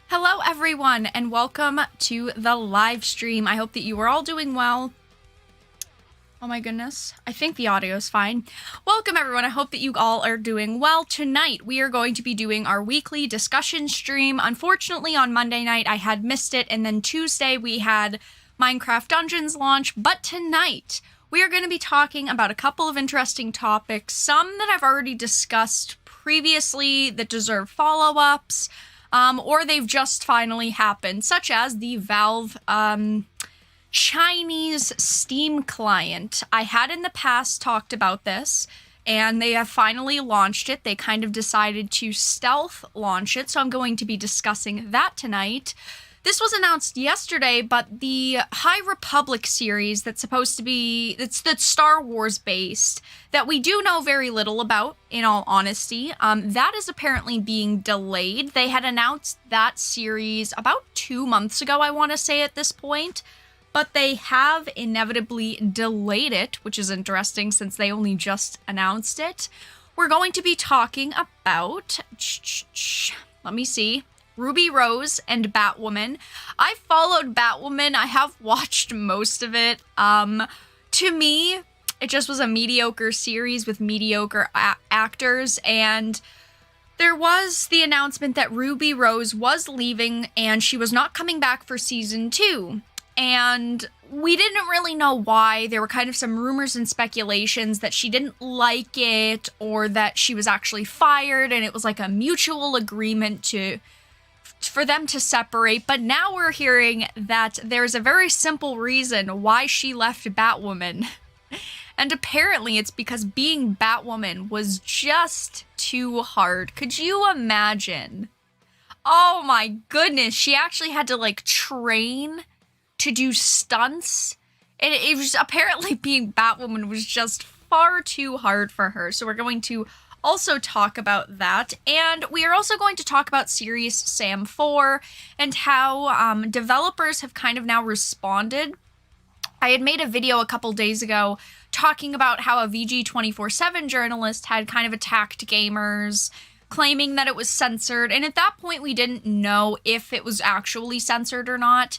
Hello everyone and welcome to the live stream. I hope that you are all doing well. Oh my goodness, I think the audio is fine. Welcome everyone, I hope that you all are doing well. Tonight we are going to be doing our weekly discussion stream. Unfortunately on Monday night I had missed it, and then Tuesday we had Minecraft Dungeons launch, but tonight we are going to be talking about a couple of interesting topics, some that I've already discussed previously that deserve follow-ups, or they've just finally happened, such as the Valve Chinese Steam client. I had in the past talked about this, and they have finally launched it. They kind of decided to stealth launch it, so I'm going to be discussing that tonight. This was announced yesterday, but the High Republic series that's supposed to be, that's Star Wars based, that we do know very little about, in all honesty, that is apparently being delayed. They had announced that series about 2 months ago, I want to say at this point, but they have inevitably delayed it, which is interesting since they only just announced it. We're going to be talking about, let me see, Ruby Rose and Batwoman. I followed Batwoman. I have watched most of it. To me, it just was a mediocre series with mediocre actors, and there was the announcement that Ruby Rose was leaving and she was not coming back for season 2. And we didn't really know why. There were kind of some rumors and speculations that she didn't like it or that she was actually fired and it was like a mutual agreement for them to separate, but now we're hearing that there's a very simple reason why she left Batwoman. And apparently it's because being Batwoman was just too hard. Could you imagine? Oh my goodness, she actually had to like train to do stunts. And it was apparently being Batwoman was just far too hard for her. So we're going to also talk about that, and we are also going to talk about Serious Sam 4 and how developers have kind of now responded. I had made a video a couple days ago talking about how a VG247 journalist had kind of attacked gamers, claiming that it was censored, and at that point we didn't know if it was actually censored or not.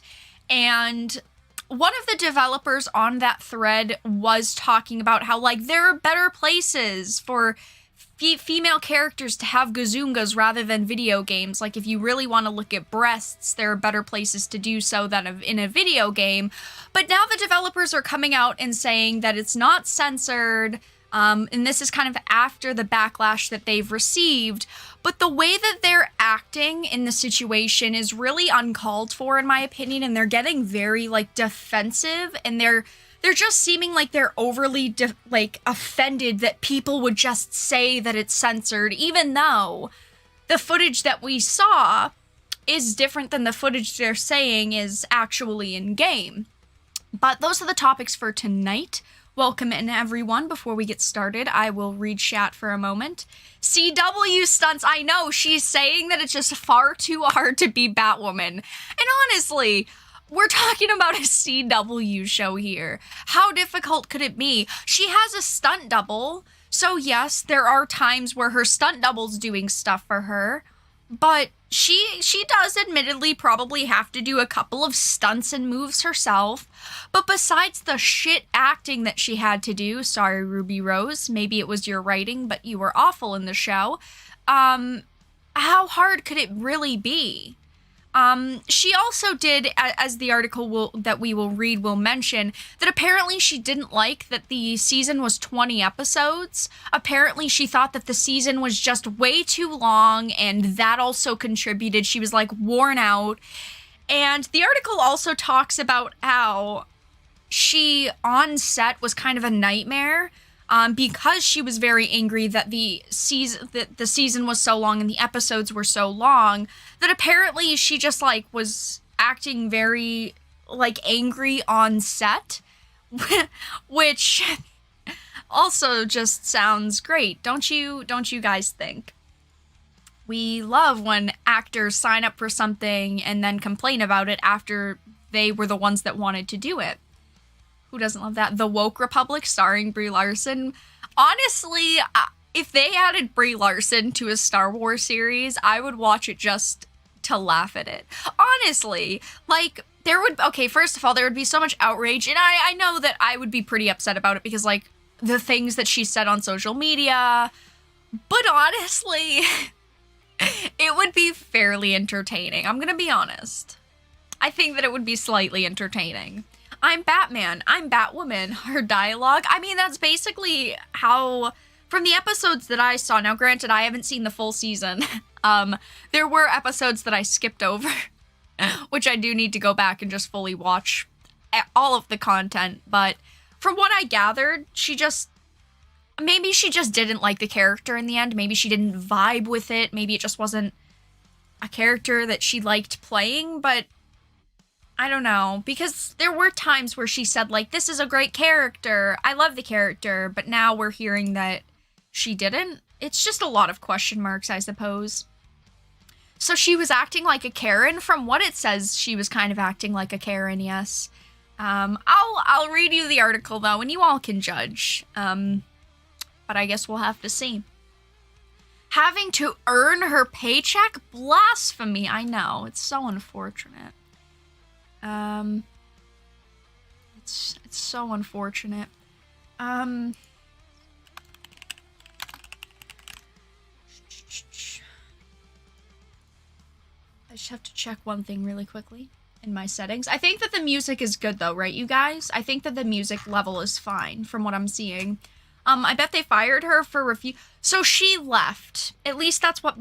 And one of the developers on that thread was talking about how like there are better places for female characters to have gazoongas rather than video games. Like if you really want to look at breasts, there are better places to do so than in a video game. But now the developers are coming out and saying that it's not censored, and this is kind of after the backlash that they've received. But the way that they're acting in the situation is really uncalled for, in my opinion, and they're getting very like defensive, and they're just seeming like they're overly offended that people would just say that it's censored, even though the footage that we saw is different than the footage they're saying is actually in game. But those are the topics for tonight. Welcome in everyone. Before we get started, I will read chat for a moment. CW stunts, I know, she's saying that it's just far too hard to be Batwoman. And honestly, we're talking about a CW show here. How difficult could it be? She has a stunt double, so yes, there are times where her stunt double's doing stuff for her, but she does admittedly probably have to do a couple of stunts and moves herself. But besides the shit acting that she had to do, sorry Ruby Rose, maybe it was your writing, but you were awful in the show, how hard could it really be? She also did, as the article that we will read will mention, that apparently she didn't like that the season was 20 episodes. Apparently she thought that the season was just way too long, and that also contributed. She was like worn out. And the article also talks about how she on set was kind of a nightmare. Because she was very angry that the season was so long and the episodes were so long, that apparently she just like was acting very like angry on set, which also just sounds great. Don't you guys think? We love when actors sign up for something and then complain about it after they were the ones that wanted to do it. Who doesn't love that? The Woke Republic starring Brie Larson. Honestly, if they added Brie Larson to a Star Wars series, I would watch it just to laugh at it. Honestly, like, okay, first of all, there would be so much outrage, and I know that I would be pretty upset about it because, like, the things that she said on social media, but honestly, it would be fairly entertaining. I'm gonna be honest. I think that it would be slightly entertaining. I'm Batman. I'm Batwoman. Her dialogue. I mean, that's basically how, from the episodes that I saw, now granted, I haven't seen the full season. There were episodes that I skipped over, which I do need to go back and just fully watch all of the content. But from what I gathered, maybe she just didn't like the character in the end. Maybe she didn't vibe with it. Maybe it just wasn't a character that she liked playing, but I don't know, because there were times where she said, like, this is a great character, I love the character, but now we're hearing that she didn't. It's just a lot of question marks, I suppose. So she was acting like a Karen. From what it says, she was kind of acting like a Karen, yes. I'll read you the article, though, and you all can judge. But I guess we'll have to see. Having to earn her paycheck? Blasphemy, I know. It's so unfortunate. It's so unfortunate. I just have to check one thing really quickly in my settings. I think that the music is good though, right, you guys? I think that the music level is fine from what I'm seeing. I bet they fired her for so she left. At least that's what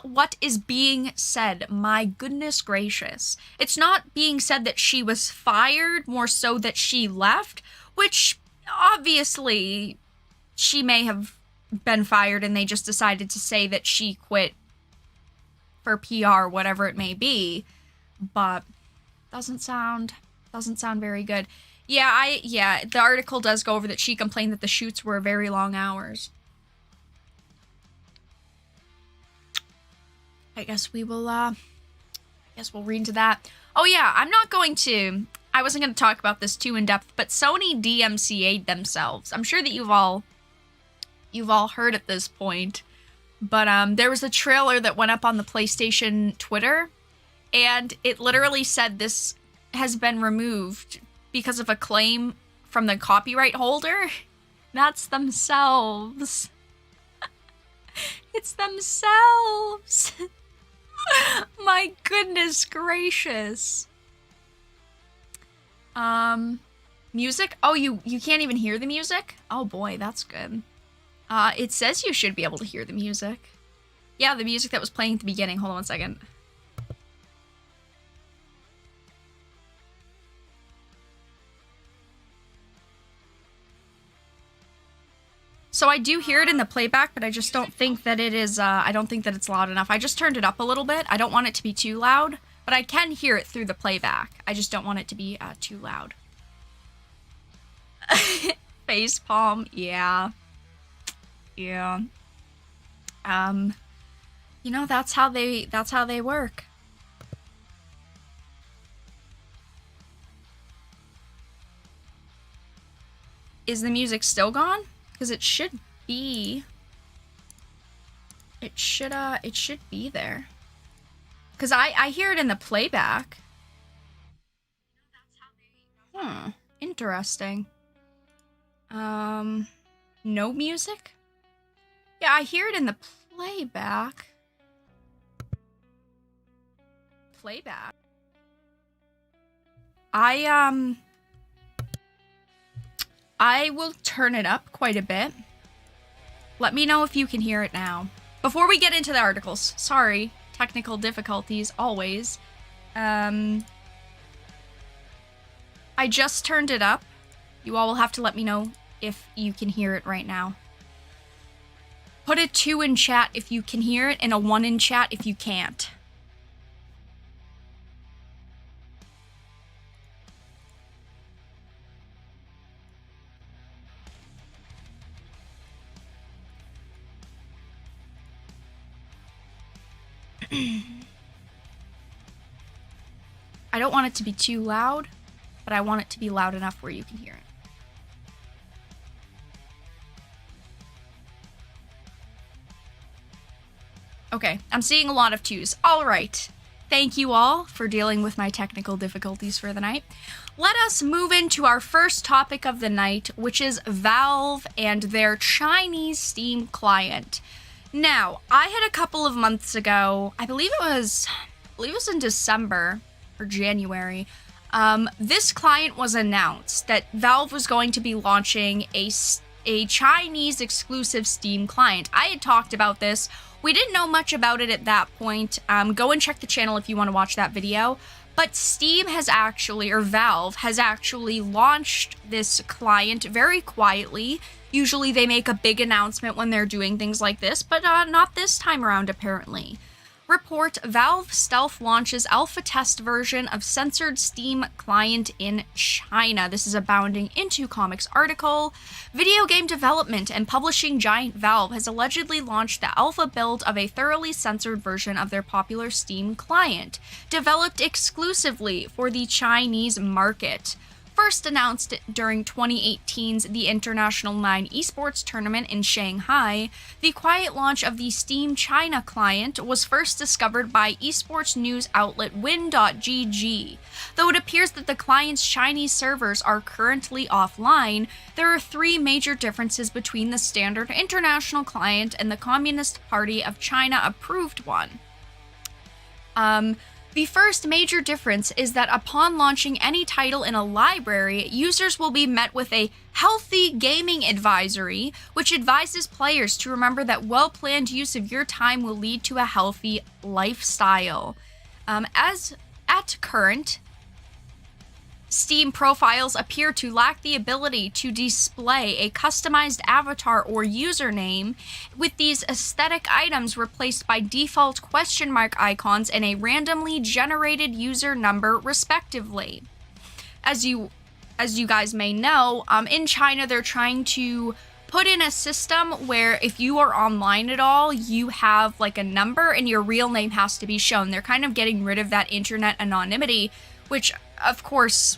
what is being said. My goodness gracious. It's not being said that she was fired, more so that she left, which obviously she may have been fired and they just decided to say that she quit for PR, whatever it may be, but doesn't sound very good. Yeah, the article does go over that she complained that the shoots were very long hours. I guess we'll read into that. Oh yeah, I wasn't going to talk about this too in depth, but Sony DMCA'd themselves. I'm sure that you've all heard at this point, but there was a trailer that went up on the PlayStation Twitter, and it literally said this has been removed because of a claim from the copyright holder. That's themselves. It's themselves. My goodness gracious. Music? Oh, you can't even hear the music? Oh boy, that's good. It says you should be able to hear the music. Yeah, the music that was playing at the beginning. Hold on one second. So I do hear it in the playback, but I just don't think that it is, I don't think that it's loud enough. I just turned it up a little bit. I don't want it to be too loud, but I can hear it through the playback. I just don't want it to be too loud. Face palm, yeah. Yeah. You know, that's how they work. Is the music still gone? Because it should be. It should be there. Because I hear it in the playback. Interesting. No music? Yeah, I hear it in the playback. I will turn it up quite a bit. Let me know if you can hear it now. Before we get into the articles, sorry, technical difficulties, always. I just turned it up. You all will have to let me know if you can hear it right now. Put a 2 in chat if you can hear it, and a 1 in chat if you can't. I don't want it to be too loud, but I want it to be loud enough where you can hear it. Okay, I'm seeing a lot of 2s. All right. Thank you all for dealing with my technical difficulties for the night. Let us move into our first topic of the night, which is Valve and their Chinese Steam client. Now, I had a couple of months ago, I believe it was in December or January, this client was announced that Valve was going to be launching a Chinese exclusive Steam client. I had talked about this. We didn't know much about it at that point. Go and check the channel if you want to watch that video. But Valve has actually launched this client very quietly. Usually they make a big announcement when they're doing things like this, but not this time around apparently. Report: Valve stealth launches alpha test version of censored Steam client in China. This is a Bounding Into Comics article. Video game development and publishing giant Valve has allegedly launched the alpha build of a thoroughly censored version of their popular Steam client, developed exclusively for the Chinese market. First announced during 2018's The International 9 Esports Tournament in Shanghai, the quiet launch of the Steam China client was first discovered by esports news outlet Win.gg. Though it appears that the client's Chinese servers are currently offline, there are 3 major differences between the standard international client and the Communist Party of China approved one. The first major difference is that upon launching any title in a library, users will be met with a healthy gaming advisory, which advises players to remember that well-planned use of your time will lead to a healthy lifestyle. As at current, Steam profiles appear to lack the ability to display a customized avatar or username, with these aesthetic items replaced by default question mark icons and a randomly generated user number, respectively. As you guys may know, in China they're trying to put in a system where if you are online at all, you have like a number and your real name has to be shown. They're kind of getting rid of that internet anonymity, which, of course,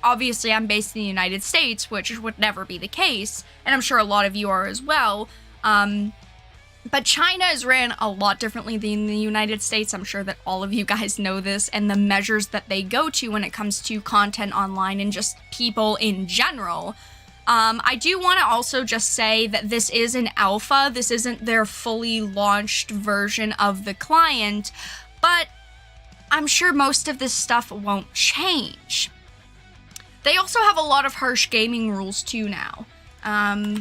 obviously I'm based in the United States, which would never be the case, and I'm sure a lot of you are as well. But China is ran a lot differently than the United States. I'm sure that all of you guys know this, and the measures that they go to when it comes to content online and just people in general. I do want to also just say that this is an alpha. This isn't their fully launched version of the client, but I'm sure most of this stuff won't change. They also have a lot of harsh gaming rules too now. I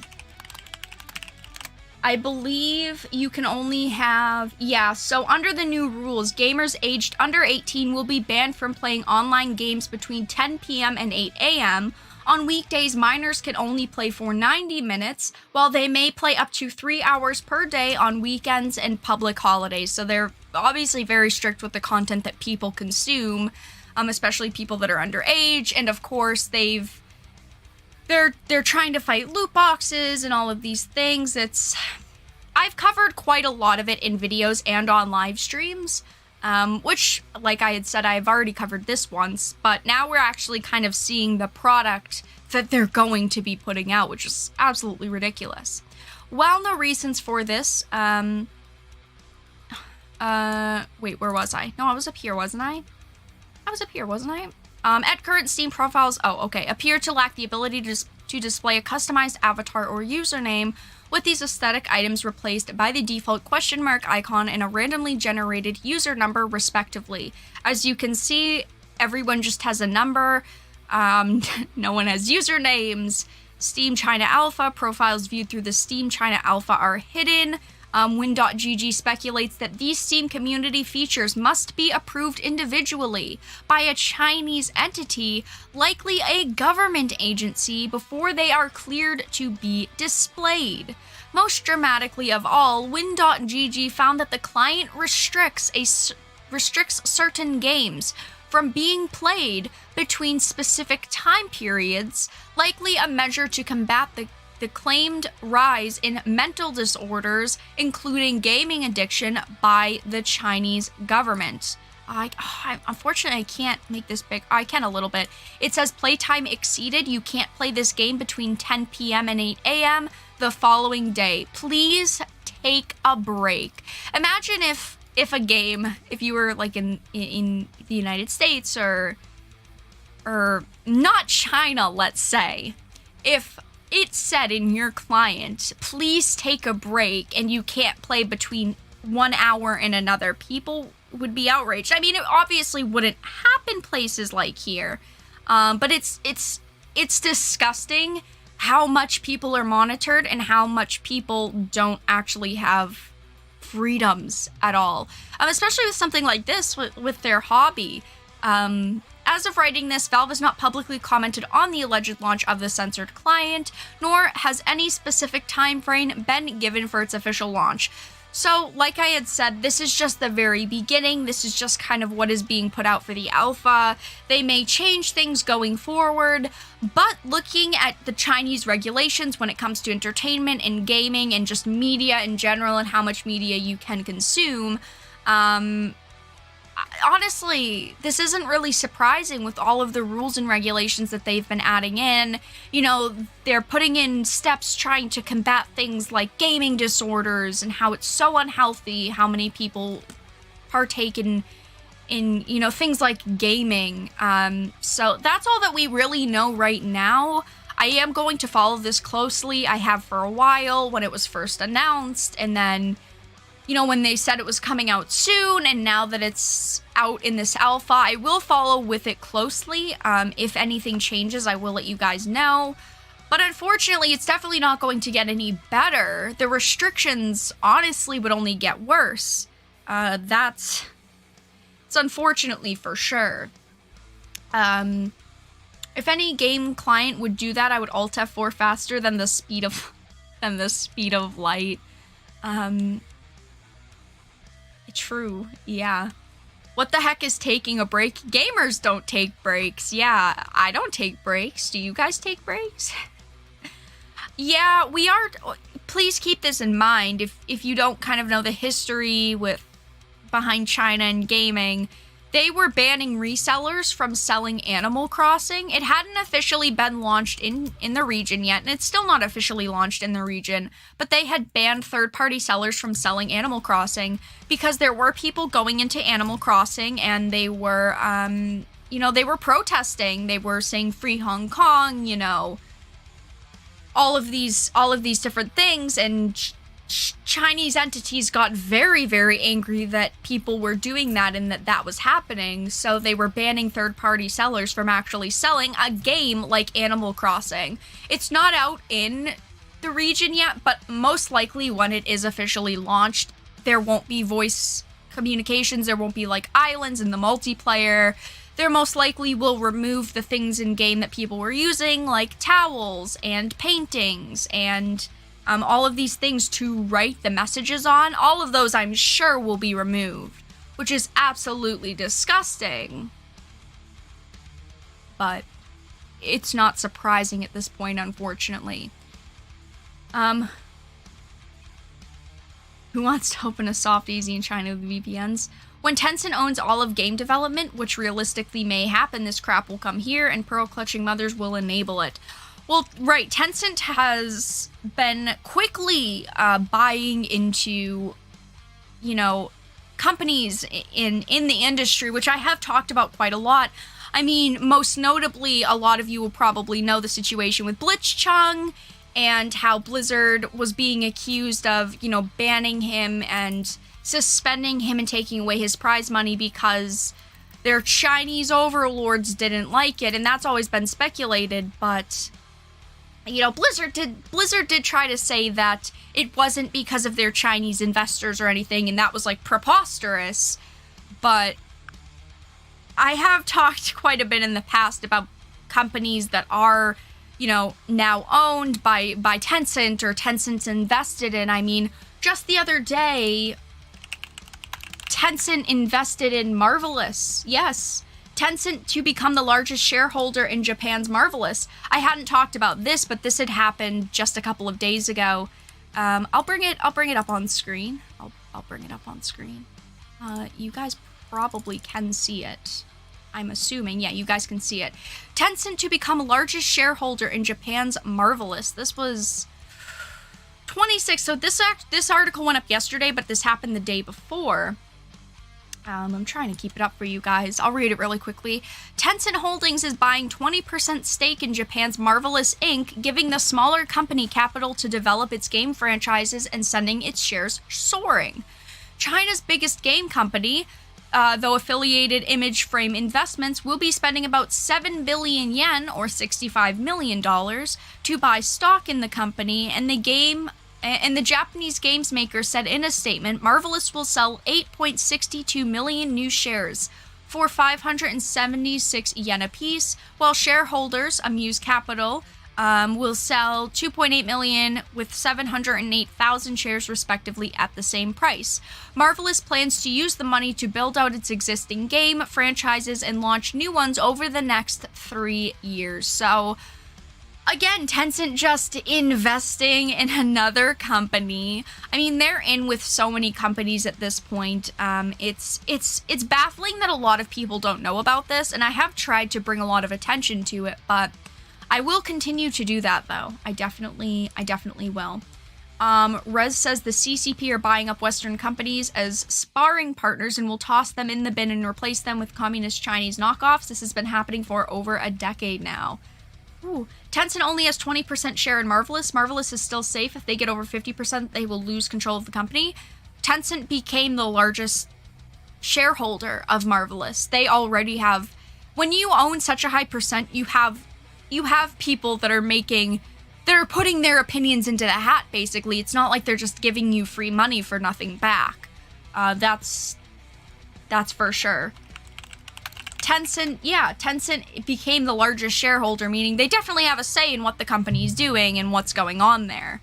believe you can only have, so under the new rules, gamers aged under 18 will be banned from playing online games between 10 p.m. and 8 a.m. On weekdays, minors can only play for 90 minutes, while they may play up to 3 hours per day on weekends and public holidays. So they're obviously very strict with the content that people consume, especially people that are underage. And of course, they're trying to fight loot boxes and all of these things. I've covered quite a lot of it in videos and on live streams. Which, like I had said, I've already covered this once, but now we're actually kind of seeing the product that they're going to be putting out, which is absolutely ridiculous. While no reasons for this, wait, where was I? No, I was up here, wasn't I? At current, Steam profiles, appear to lack the ability to display a customized avatar or username, with these aesthetic items replaced by the default question mark icon and a randomly generated user number, respectively. As you can see, everyone just has a number. No one has usernames. Steam China Alpha profiles viewed through the Steam China Alpha are hidden. Win.gg speculates that these Steam community features must be approved individually by a Chinese entity, likely a government agency, before they are cleared to be displayed. Most dramatically of all, Win.gg found that the client restricts certain games from being played between specific time periods, likely a measure to combat the claimed rise in mental disorders, including gaming addiction, by the Chinese government. Unfortunately, I can't make this big. I can a little bit. It says playtime exceeded. You can't play this game between 10 p.m. and 8 a.m. the following day. Please take a break. Imagine if a game, if you were like in the United States or not China, let's say, if it said in your client, please take a break, and you can't play between 1 hour and another, people would be outraged. I mean, it obviously wouldn't happen places like here, but it's disgusting how much people are monitored and how much people don't actually have freedoms at all, especially with something like this, with their hobby. As of writing this, Valve has not publicly commented on the alleged launch of the censored client, nor has any specific time frame been given for its official launch. So, like I had said, this is just the very beginning. This is just kind of what is being put out for the alpha. They may change things going forward, but looking at the Chinese regulations when it comes to entertainment and gaming and just media in general and how much media you can consume, honestly, this isn't really surprising with all of the rules and regulations that they've been adding in. You know, they're putting in steps trying to combat things like gaming disorders and how it's so unhealthy, how many people partake in you know, things like gaming. So that's all that we really know right now. I am going to follow this closely. I have for a while when it was first announced, and then, you know, when they said it was coming out soon, and now that it's out in this alpha, I will follow with it closely. If anything changes, I will let you guys know. But unfortunately, it's definitely not going to get any better. The restrictions, honestly, would only get worse. It's unfortunately for sure. If any game client would do that, I would Alt F4 faster than the speed of light. True, yeah. What the heck is taking a break? Gamers don't take breaks. Yeah, I don't take breaks. Do you guys take breaks? Yeah, we are. Please keep this in mind if you don't kind of know the history behind China and gaming. They were banning resellers from selling Animal Crossing. It hadn't officially been launched in the region yet, and it's still not officially launched in the region, but they had banned third-party sellers from selling Animal Crossing because there were people going into Animal Crossing and they were, you know, they were protesting. They were saying free Hong Kong, you know, all of these different things, and Chinese entities got very, very angry that people were doing that and that was happening, so they were banning third-party sellers from actually selling a game like Animal Crossing. It's not out in the region yet, but most likely when it is officially launched, there won't be voice communications, there won't be like islands in the multiplayer. There most likely will remove the things in game that people were using, like towels and paintings and all of these things to write the messages on. All of those, I'm sure, will be removed, which is absolutely disgusting. But it's not surprising at this point, unfortunately. Who wants to open a soft easy in China with VPNs? When Tencent owns all of game development, which realistically may happen, this crap will come here and pearl-clutching mothers will enable it. Well, right, Tencent has been quickly buying into, you know, companies in the industry, which I have talked about quite a lot. I mean, most notably, a lot of you will probably know the situation with Blitzchung and how Blizzard was being accused of, you know, banning him and suspending him and taking away his prize money because their Chinese overlords didn't like it, and that's always been speculated, but you know, Blizzard did try to say that it wasn't because of their Chinese investors or anything, and that was like preposterous. But I have talked quite a bit in the past about companies that are, you know, now owned by Tencent or Tencent's invested in. I mean, just the other day, Tencent invested in Marvelous. Yes, Tencent to become the largest shareholder in Japan's Marvelous. I hadn't talked about this, but this had happened just a couple of days ago. I'll bring it up on screen. I'll bring it up on screen. You guys probably can see it. I'm assuming, yeah, you guys can see it. Tencent to become largest shareholder in Japan's Marvelous. This was 26. So this article went up yesterday, but this happened the day before. I'm trying to keep it up for you guys. I'll read it really quickly. Tencent Holdings is buying 20% stake in Japan's Marvelous Inc., giving the smaller company capital to develop its game franchises and sending its shares soaring. China's biggest game company, though affiliated Image Frame Investments, will be spending about 7 billion yen, or $65 million, to buy stock in the company, and the Japanese games maker said in a statement, Marvelous will sell 8.62 million new shares for 576 yen apiece, while shareholders, Amuse Capital, will sell 2.8 million with 708,000 shares respectively at the same price. Marvelous plans to use the money to build out its existing game franchises and launch new ones over the next 3 years. So, again, Tencent just investing in another company. I mean, they're in with so many companies at this point. It's baffling that a lot of people don't know about this, and I have tried to bring a lot of attention to it, but I will continue to do that, though. I definitely will. Rez says the CCP are buying up Western companies as sparring partners and will toss them in the bin and replace them with communist Chinese knockoffs. This has been happening for over a decade now. Ooh. Tencent only has 20% share in Marvelous. Marvelous is still safe. If they get over 50%, they will lose control of the company. Tencent became the largest shareholder of Marvelous. They already have... When you own such a high percent, you have people that are putting their opinions into the hat, basically. It's not like they're just giving you free money for nothing back. That's for sure. Tencent became the largest shareholder, meaning they definitely have a say in what the company's doing and what's going on there.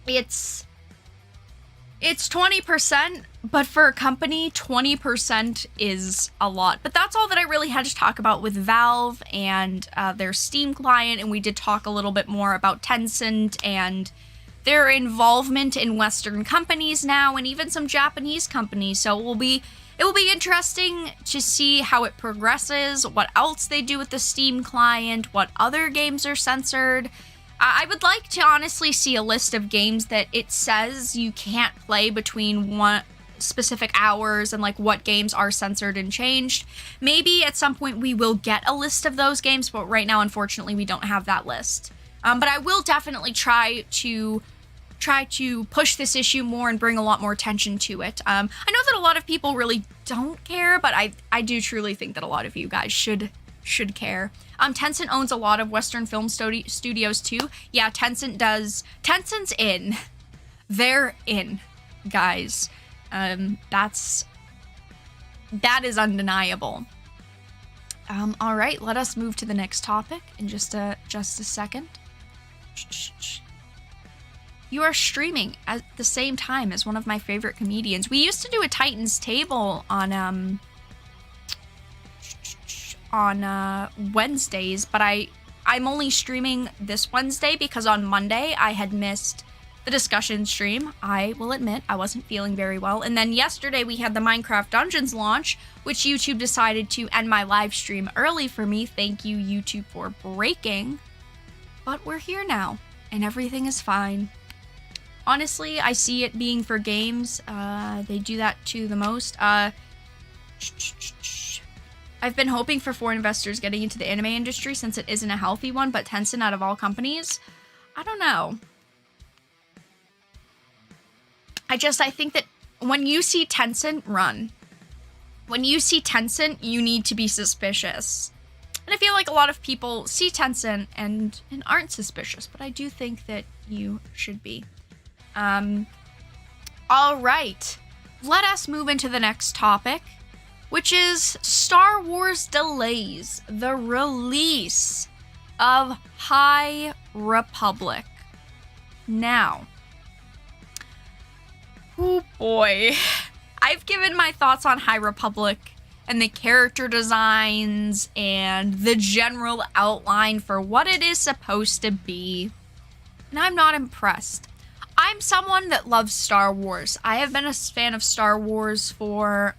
It's 20%, but for a company, 20% is a lot. But that's all that I really had to talk about with Valve and their Steam client, and we did talk a little bit more about Tencent and their involvement in Western companies now, and even some Japanese companies. So it will be interesting to see how it progresses, what else they do with the Steam client, what other games are censored. I would like to honestly see a list of games that it says you can't play between one specific hours and like what games are censored and changed. Maybe at some point we will get a list of those games, but right now, unfortunately, we don't have that list. But I will definitely try to push this issue more and bring a lot more attention to it. I know that a lot of people really don't care, but I do truly think that a lot of you guys should care. Tencent owns a lot of Western film studios too. Yeah, Tencent does. Tencent's in. They're in, guys. That is undeniable. All right, let us move to the next topic in just a second. You are streaming at the same time as one of my favorite comedians. We used to do a Titans table on Wednesdays, but I'm only streaming this Wednesday because on Monday I had missed the discussion stream. I will admit I wasn't feeling very well. And then yesterday we had the Minecraft Dungeons launch, which YouTube decided to end my live stream early for me. Thank you, YouTube, for breaking. But we're here now, and everything is fine. Honestly, I see it being for games. They do that to the most. I've been hoping for foreign investors getting into the anime industry since it isn't a healthy one, but Tencent out of all companies, I don't know. I think that when you see Tencent run, when you see Tencent, you need to be suspicious. And I feel like a lot of people see Tencent and aren't suspicious, but I do think that you should be. All right, let us move into the next topic, which is Star Wars delays the release of High Republic. Now, oh boy, I've given my thoughts on High Republic and the character designs and the general outline for what it is supposed to be, and I'm not impressed. I'm someone that loves Star Wars. I have been a fan of Star Wars for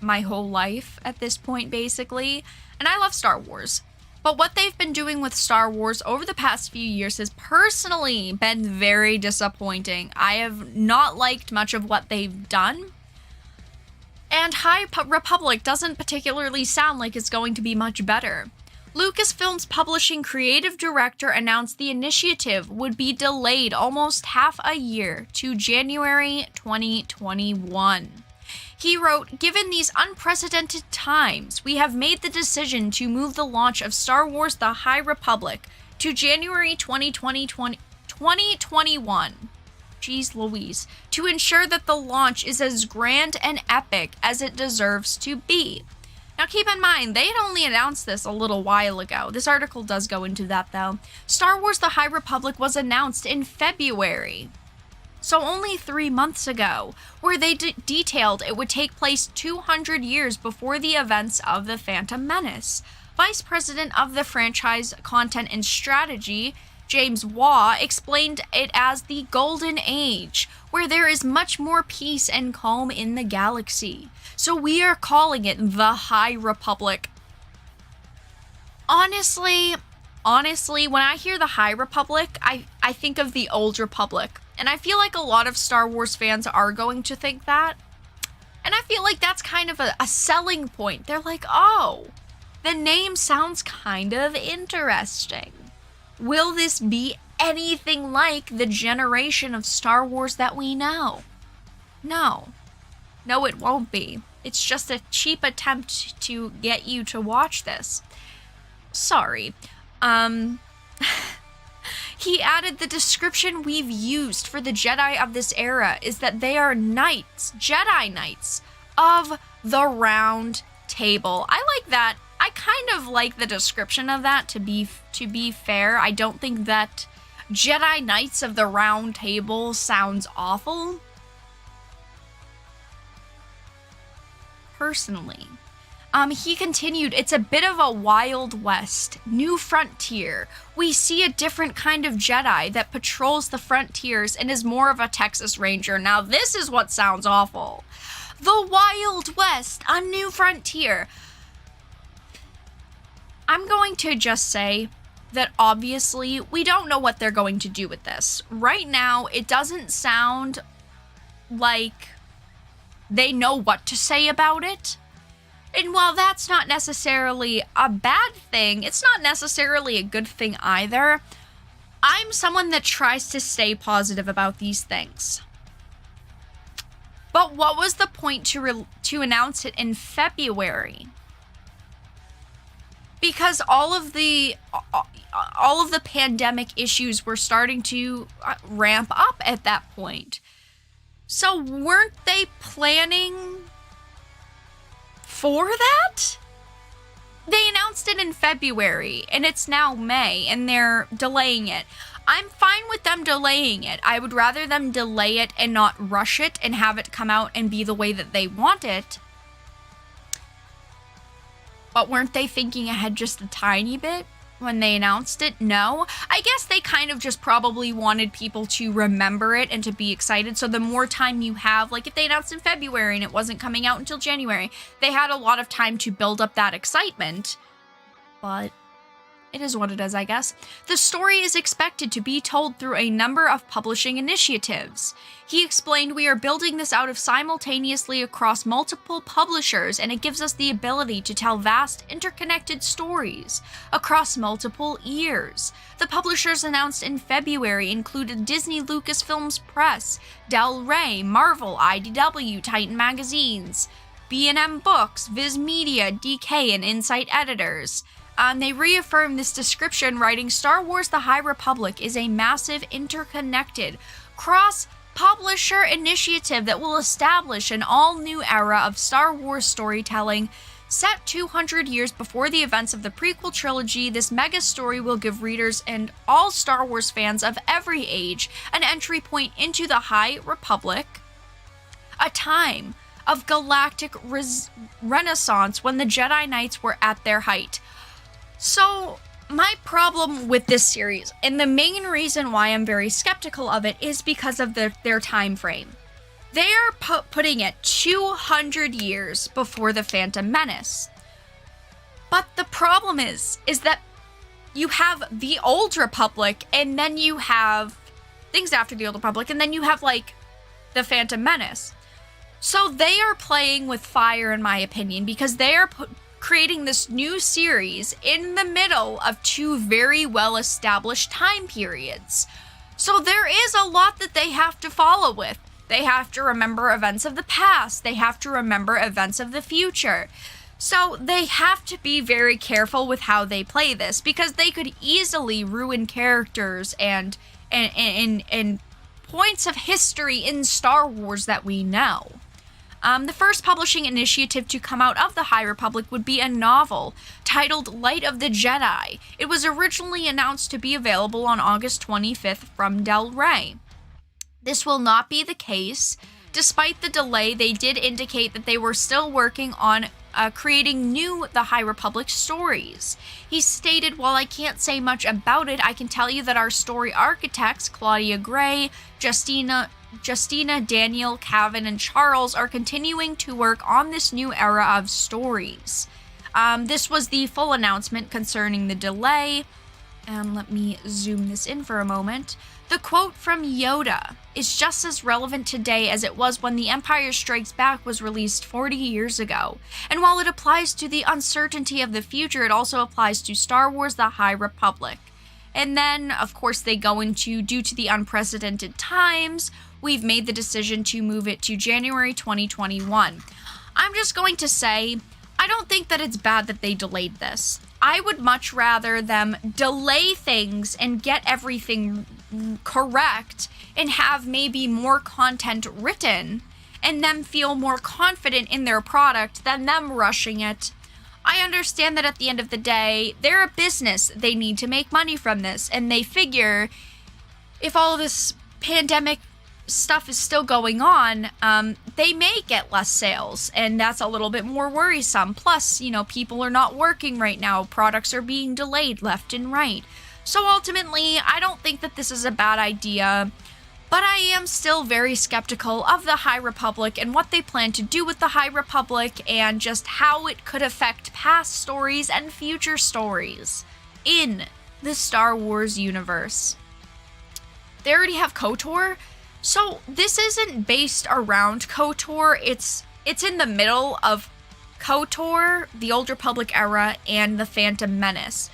my whole life at this point, basically, and I love Star Wars. But what they've been doing with Star Wars over the past few years has personally been very disappointing. I have not liked much of what they've done. And High Republic doesn't particularly sound like it's going to be much better. Lucasfilm's publishing creative director announced the initiative would be delayed almost half a year to January 2021. He wrote, "Given these unprecedented times, we have made the decision to move the launch of Star Wars The High Republic to January 2021. Jeez Louise, to ensure that the launch is as grand and epic as it deserves to be." Now keep in mind, they had only announced this a little while ago. This article does go into that though. Star Wars The High Republic was announced in February, so only 3 months ago, where they detailed it would take place 200 years before the events of The Phantom Menace. Vice President of the franchise content and strategy, James Waugh, explained it as the Golden Age, where there is much more peace and calm in the galaxy. So we are calling it the High Republic. Honestly, when I hear the High Republic, I think of the Old Republic. And I feel like a lot of Star Wars fans are going to think that. And I feel like that's kind of a selling point. They're like, oh, the name sounds kind of interesting. Will this be anything like the generation of Star Wars that we know? No. No, it won't be. It's just a cheap attempt to get you to watch this. Sorry. He added, "The description we've used for the Jedi of this era is that they are knights, Jedi knights, of the Round Table." I like that. I kind of like the description of that, to be fair. I don't think that Jedi Knights of the Round Table sounds awful. Personally. He continued, "It's a bit of a Wild West, new frontier. We see a different kind of Jedi that patrols the frontiers and is more of a Texas Ranger." Now this is what sounds awful. The Wild West, a new frontier. I'm going to just say that obviously we don't know what they're going to do with this. Right now, it doesn't sound like they know what to say about it. And while that's not necessarily a bad thing, it's not necessarily a good thing either. I'm someone that tries to stay positive about these things. But what was the point to announce it in February? Because all of the pandemic issues were starting to ramp up at that point. So weren't they planning for that? They announced it in February, and it's now May, and they're delaying it. I'm fine with them delaying it. I would rather them delay it and not rush it and have it come out and be the way that they want it. But weren't they thinking ahead just a tiny bit when they announced it? No. I guess they kind of just probably wanted people to remember it and to be excited. So the more time you have, like if they announced in February and it wasn't coming out until January, they had a lot of time to build up that excitement. But it is what it is, I guess. The story is expected to be told through a number of publishing initiatives. He explained, "We are building this out of simultaneously across multiple publishers, and it gives us the ability to tell vast, interconnected stories across multiple years." The publishers announced in February included Disney Lucasfilms Press, Del Rey, Marvel, IDW, Titan Magazines, B&M Books, Viz Media, DK, and Insight Editors. They reaffirmed this description, writing, "Star Wars The High Republic is a massive, interconnected, cross-publisher initiative that will establish an all-new era of Star Wars storytelling. Set 200 years before the events of the prequel trilogy, this mega story will give readers and all Star Wars fans of every age an entry point into the High Republic, a time of galactic renaissance when the Jedi Knights were at their height." So, my problem with this series, and the main reason why I'm very skeptical of it, is because of their time frame. They are putting it 200 years before the Phantom Menace. But the problem is that you have the Old Republic, and then you have things after the Old Republic, and then you have, like, the Phantom Menace. So they are playing with fire, in my opinion, because they are creating this new series in the middle of two very well-established time periods. So there is a lot that they have to follow with. They have to remember events of the past. They have to remember events of the future. So they have to be very careful with how they play this, because they could easily ruin characters and points of history in Star Wars that we know. The first publishing initiative to come out of the High Republic would be a novel titled Light of the Jedi. It was originally announced to be available on August 25th from Del Rey. This will not be the case. Despite the delay, they did indicate that they were still working on creating new The High Republic stories. He stated, "While I can't say much about it, I can tell you that our story architects, Claudia Gray, Justina, Daniel, Cavan, and Charles, are continuing to work on this new era of stories." This was the full announcement concerning the delay. And let me zoom this in for a moment. The quote from Yoda is just as relevant today as it was when The Empire Strikes Back was released 40 years ago. And while it applies to the uncertainty of the future, it also applies to Star Wars: The High Republic. And then, of course, they go into, due to the unprecedented times, we've made the decision to move it to January 2021. I'm just going to say, I don't think that it's bad that they delayed this. I would much rather them delay things and get everything correct and have maybe more content written and them feel more confident in their product than them rushing it. I understand that at the end of the day, they're a business. They need to make money from this, and they figure if all of this pandemic stuff is still going on, they may get less sales, and that's a little bit more worrisome. Plus, people are not working right now. Products are being delayed left and right. So ultimately, I don't think that this is a bad idea, but I am still very skeptical of the High Republic and what they plan to do with the High Republic and just how it could affect past stories and future stories in the Star Wars universe. They already have KOTOR. So this isn't based around KOTOR, it's in the middle of KOTOR, the Old Republic era, and the Phantom Menace.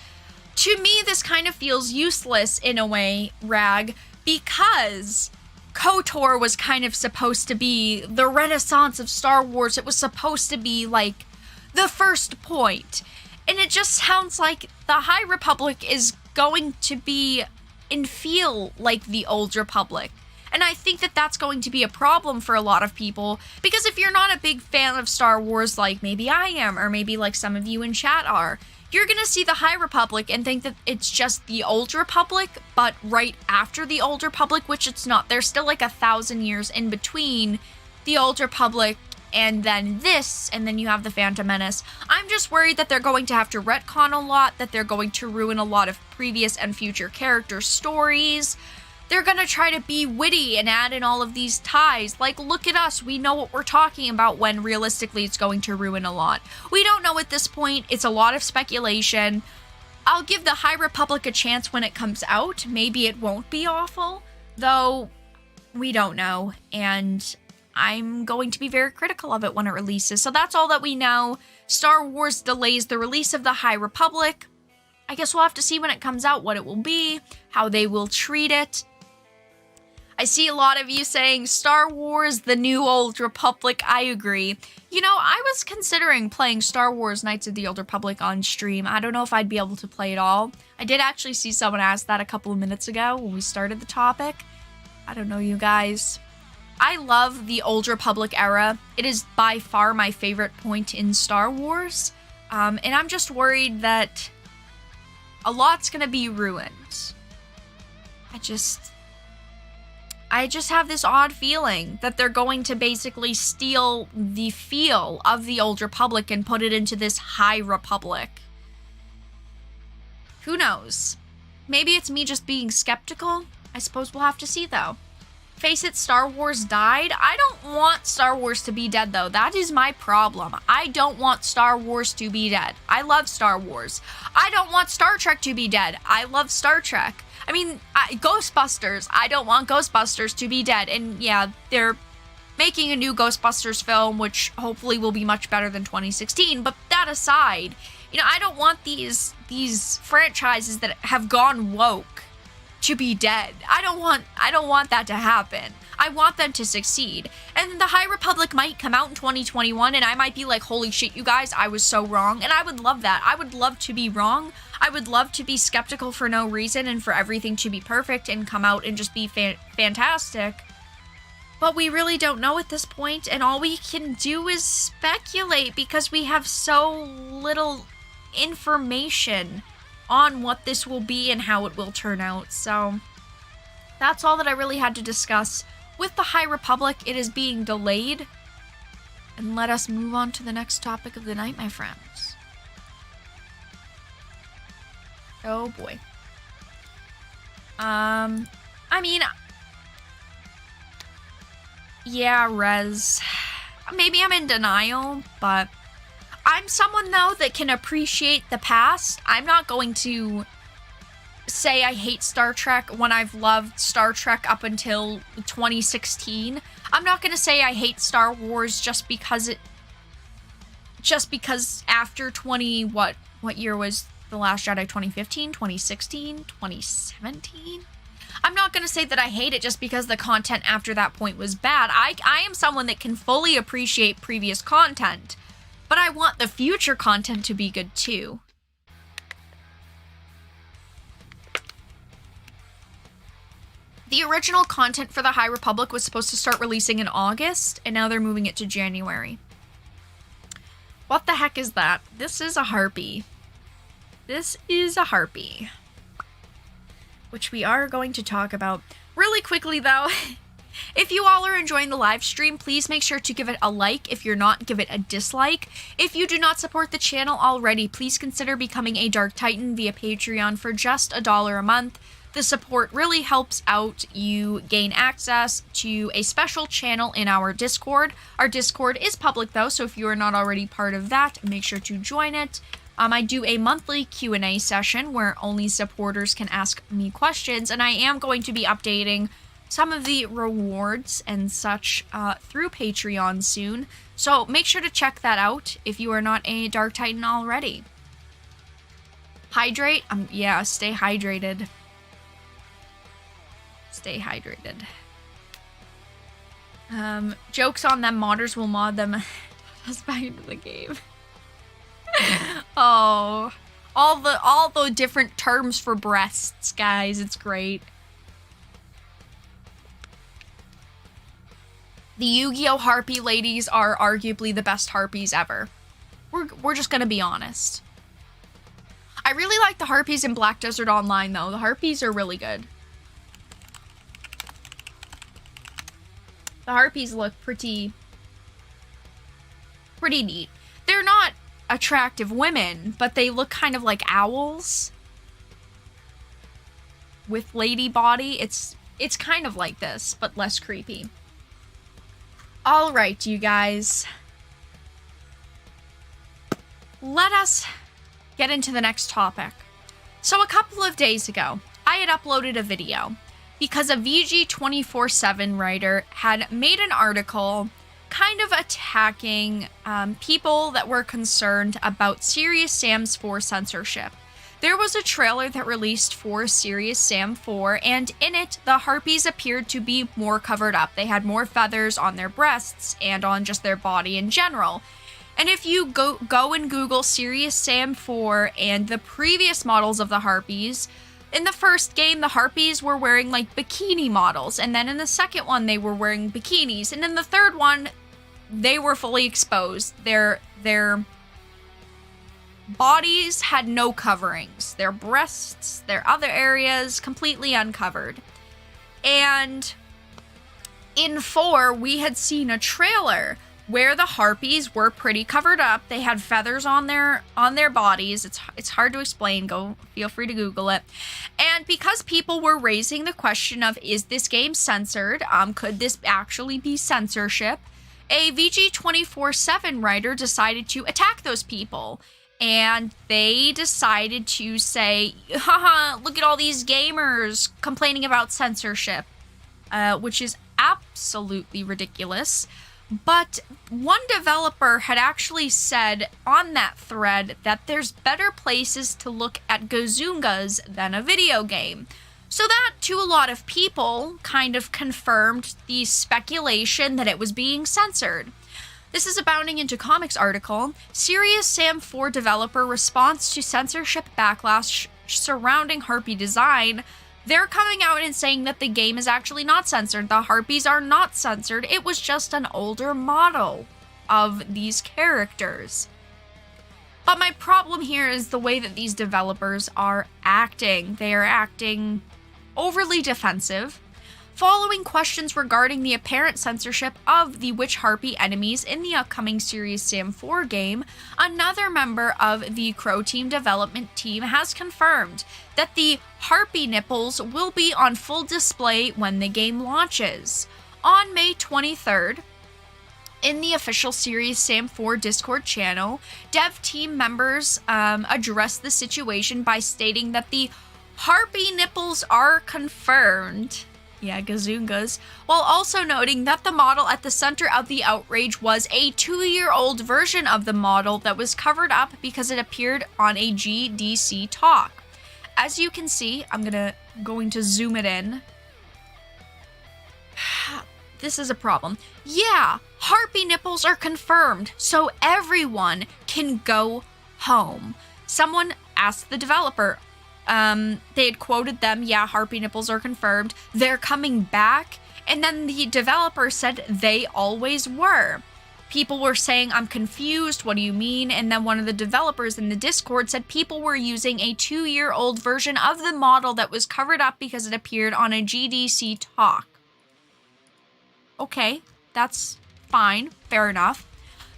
To me, this kind of feels useless in a way, Rag, because KOTOR was kind of supposed to be the renaissance of Star Wars. It was supposed to be like the first point. And it just sounds like the High Republic is going to be and feel like the Old Republic. And I think that that's going to be a problem for a lot of people, because if you're not a big fan of Star Wars like maybe I am, or maybe like some of you in chat are, you're going to see the High Republic and think that it's just the Old Republic, but right after the Old Republic, which it's not. There's still like 1,000 years in between the Old Republic and then this, and then you have the Phantom Menace. I'm just worried that they're going to have to retcon a lot, that they're going to ruin a lot of previous and future character stories. They're gonna try to be witty and add in all of these ties. Like, look at us, we know what we're talking about, when realistically it's going to ruin a lot. We don't know at this point, it's a lot of speculation. I'll give the High Republic a chance when it comes out. Maybe it won't be awful, though we don't know. And I'm going to be very critical of it when it releases. So that's all that we know. Star Wars delays the release of the High Republic. I guess we'll have to see when it comes out what it will be, how they will treat it. I see a lot of you saying Star Wars, the new Old Republic. I agree. I was considering playing Star Wars Knights of the Old Republic on stream. I don't know if I'd be able to play it all. I did actually see someone ask that a couple of minutes ago when we started the topic. I don't know, you guys. I love the Old Republic era. It is by far my favorite point in Star Wars. And I'm just worried that a lot's gonna be ruined. I just have this odd feeling that they're going to basically steal the feel of the Old Republic and put it into this High Republic. Who knows? Maybe it's me just being skeptical. I suppose we'll have to see, though. face it, Star Wars died. I don't want Star Wars to be dead, though. That is my problem. I don't want Star Wars to be dead. I love Star Wars. I don't want Star Trek to be dead. I love Star Trek. I mean, Ghostbusters. I don't want Ghostbusters to be dead. And yeah, they're making a new Ghostbusters film, which hopefully will be much better than 2016. But that aside, you know, I don't want these franchises that have gone woke to be dead. I don't want that to happen. I want them to succeed. And the High Republic might come out in 2021 and I might be like, holy shit, you guys, I was so wrong. And I would love that. I would love to be wrong. I would love to be skeptical for no reason and for everything to be perfect and come out and just be fantastic. But we really don't know at this point, and all we can do is speculate because we have so little information on what this will be and how it will turn out. So that's all that I really had to discuss with the High Republic. It is being delayed. And let us move on to the next topic of the night, my friends. Oh boy. I mean, yeah, Rez. Maybe I'm in denial, but I'm someone, though, that can appreciate the past. I'm not going to say I hate Star Trek when I've loved Star Trek up until 2016. I'm not going to say I hate Star Wars just because after what year was The Last Jedi? 2015, 2016, 2017? I'm not going to say that I hate it just because the content after that point was bad. I am someone that can fully appreciate previous content. But I want the future content to be good too. The original content for the High Republic was supposed to start releasing in August, and now they're moving it to January. What the heck is that? This is a harpy. This is a harpy. Which we are going to talk about. Really quickly, though, if you all are enjoying the live stream, please make sure to give it a like. If you're not, give it a dislike. If you do not support the channel already, please consider becoming a Dark Titan via Patreon for just $1 a month. The support really helps out. You gain access to a special channel in our Discord. Our Discord is public, though, so if you are not already part of that, make sure to join it. I do a monthly Q&A session where only supporters can ask me questions, and I am going to be updating some of the rewards and such through Patreon soon. So make sure to check that out if you are not a Dark Titan already. Hydrate? Yeah, stay hydrated. Stay hydrated. Jokes on them, modders will mod them. Us back into the game. Oh, all the different terms for breasts, guys. It's great. The Yu-Gi-Oh! Harpy ladies are arguably the best harpies ever. We're just gonna be honest. I really like the harpies in Black Desert Online, though. The harpies are really good. The harpies look pretty neat. They're not attractive women, but they look kind of like owls with lady body. It's kind of like this, but less creepy. All right, you guys. Let us get into the next topic. So a couple of days ago, I had uploaded a video because a VG247 writer had made an article kind of attacking people that were concerned about Serious Sam's 4 censorship. There was a trailer that released for Serious Sam 4, and in it, the harpies appeared to be more covered up. They had more feathers on their breasts and on just their body in general. And if you go and Google Serious Sam 4 and the previous models of the harpies, in the first game, the harpies were wearing like bikini models, and then in the second one, they were wearing bikinis, and in the third one, they were fully exposed. Their bodies had no coverings. Their breasts, their other areas, completely uncovered. And in 4, we had seen a trailer where the harpies were pretty covered up. They had feathers on their bodies. It's hard to explain. Feel free to Google it. And because people were raising the question of, is this game censored? Could this actually be censorship? A VG247 writer decided to attack those people. And they decided to say, haha, look at all these gamers complaining about censorship, which is absolutely ridiculous. But one developer had actually said on that thread that there's better places to look at Gazungas than a video game. So that, to a lot of people, kind of confirmed the speculation that it was being censored. This is a Bounding Into Comics article. Serious Sam 4 developer response to censorship backlash surrounding Harpy design. They're coming out and saying that the game is actually not censored. The Harpies are not censored. It was just an older model of these characters. But my problem here is the way that these developers are acting. They are acting overly defensive, following questions regarding the apparent censorship of the Witch Harpy enemies in the upcoming Serious Sam 4 game. Another member of the Crow Team development team has confirmed that the Harpy nipples will be on full display when the game launches. On May 23rd, in the official Serious Sam 4 Discord channel, dev team members addressed the situation by stating that the Harpy nipples are confirmed. Yeah, Gazungas. While also noting that the model at the center of the outrage was a 2-year-old version of the model that was covered up because it appeared on a GDC talk. As you can see, I'm going to zoom it in. This is a problem. Yeah, Harpy nipples are confirmed, so everyone can go home. Someone asked the developer, they had quoted them, yeah, Harpy nipples are confirmed, they're coming back, and then the developer said they always were. People were saying, I'm confused, what do you mean? And then one of the developers in the Discord said people were using a 2-year-old version of the model that was covered up because it appeared on a GDC talk. Okay, that's fine, fair enough.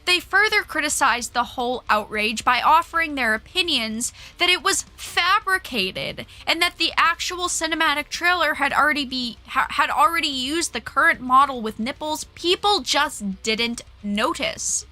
They further criticized the whole outrage by offering their opinions that it was fabricated and that the actual cinematic trailer had already used the current model with nipples. People just didn't notice.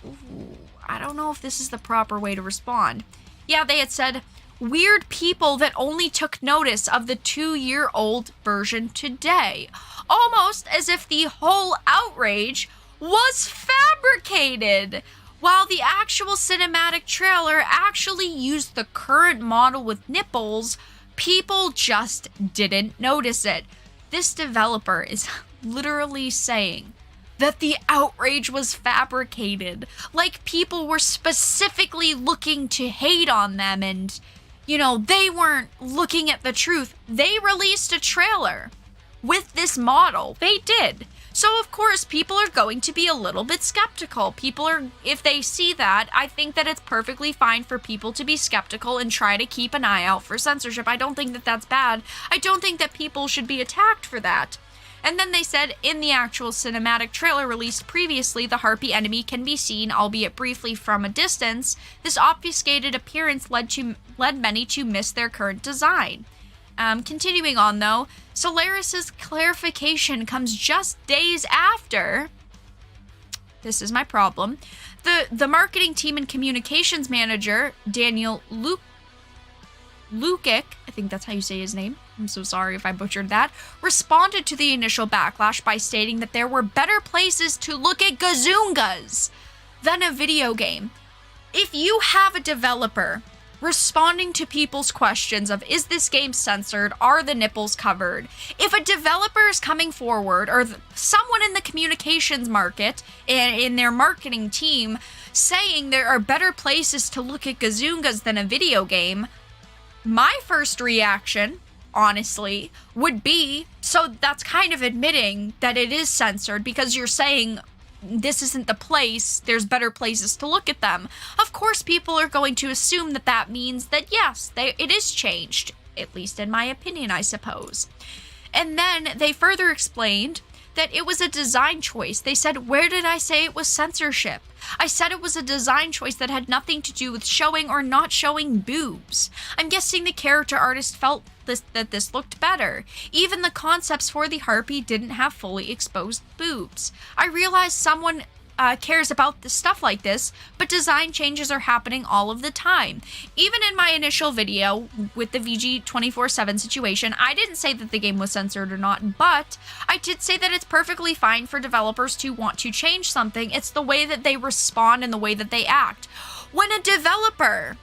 Ooh, I don't know if this is the proper way to respond. Yeah, they had said, weird people that only took notice of the 2-year-old version today. Almost as if the whole outrage was fabricated, while the actual cinematic trailer actually used the current model with nipples. People just didn't notice it. This developer is literally saying that the outrage was fabricated, like people were specifically looking to hate on them and, you know, they weren't looking at the truth. They released a trailer with this model. They did. So of course people are going to be a little bit skeptical. People are, if they see that, I think that it's perfectly fine for people to be skeptical and try to keep an eye out for censorship. I don't think that that's bad. I don't think that people should be attacked for that. And then they said in the actual cinematic trailer released previously, the Harpy enemy can be seen, albeit briefly, from a distance. This obfuscated appearance led many to miss their current design. Continuing on though, Solaris's clarification comes just days after. This is my problem. The marketing team and communications manager, Daniel Lukic, I think that's how you say his name, I'm so sorry if I butchered that, responded to the initial backlash by stating that there were better places to look at Gazungas than a video game. If you have a developer responding to people's questions of, is this game censored? Are the nipples covered? If a developer is coming forward, or someone in the communications market, in their marketing team, saying there are better places to look at Gazungas than a video game, my first reaction, honestly, would be, so that's kind of admitting that it is censored because you're saying this isn't the place, there's better places to look at them. Of course, people are going to assume that that means that yes, it is changed, at least in my opinion, I suppose. And then they further explained that it was a design choice. They said, where did I say it was censorship? I said it was a design choice that had nothing to do with showing or not showing boobs. I'm guessing the character artist felt that this looked better. Even the concepts for the harpy didn't have fully exposed boobs. I realize someone cares about the stuff like this, but design changes are happening all of the time. Even in my initial video with the VG 24/7 situation, I didn't say that the game was censored or not, but I did say that it's perfectly fine for developers to want to change something. It's the way that they respond and the way that they act. When a developer,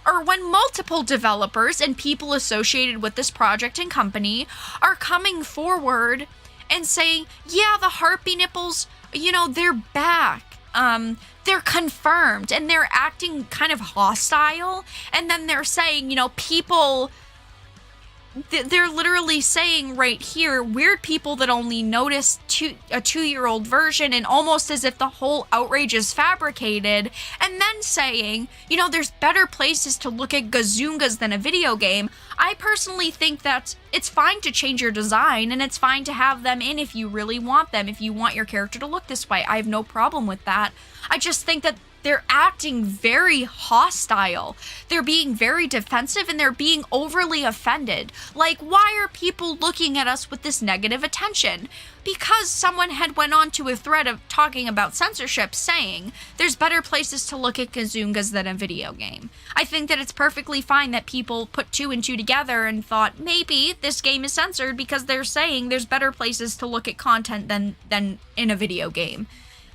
or when multiple developers and people associated with this project and company are coming forward and saying, yeah, the harpy nipples, you know, they're back. They're confirmed, and they're acting kind of hostile. And then they're saying, you know, people, they're literally saying right here, weird people that only noticed a 2-year-old version, and almost as if the whole outrage is fabricated. And then saying, you know, there's better places to look at gazungas than a video game. I personally think that it's fine to change your design, and it's fine to have them in if you really want them, if you want your character to look this way. I have no problem with that. I just think that they're acting very hostile. They're being very defensive, and they're being overly offended. Like, why are people looking at us with this negative attention? Because someone had went on to a thread of talking about censorship, saying there's better places to look at gazungas than a video game. I think that it's perfectly fine that people put 2 and 2 together and thought maybe this game is censored because they're saying there's better places to look at content than in a video game.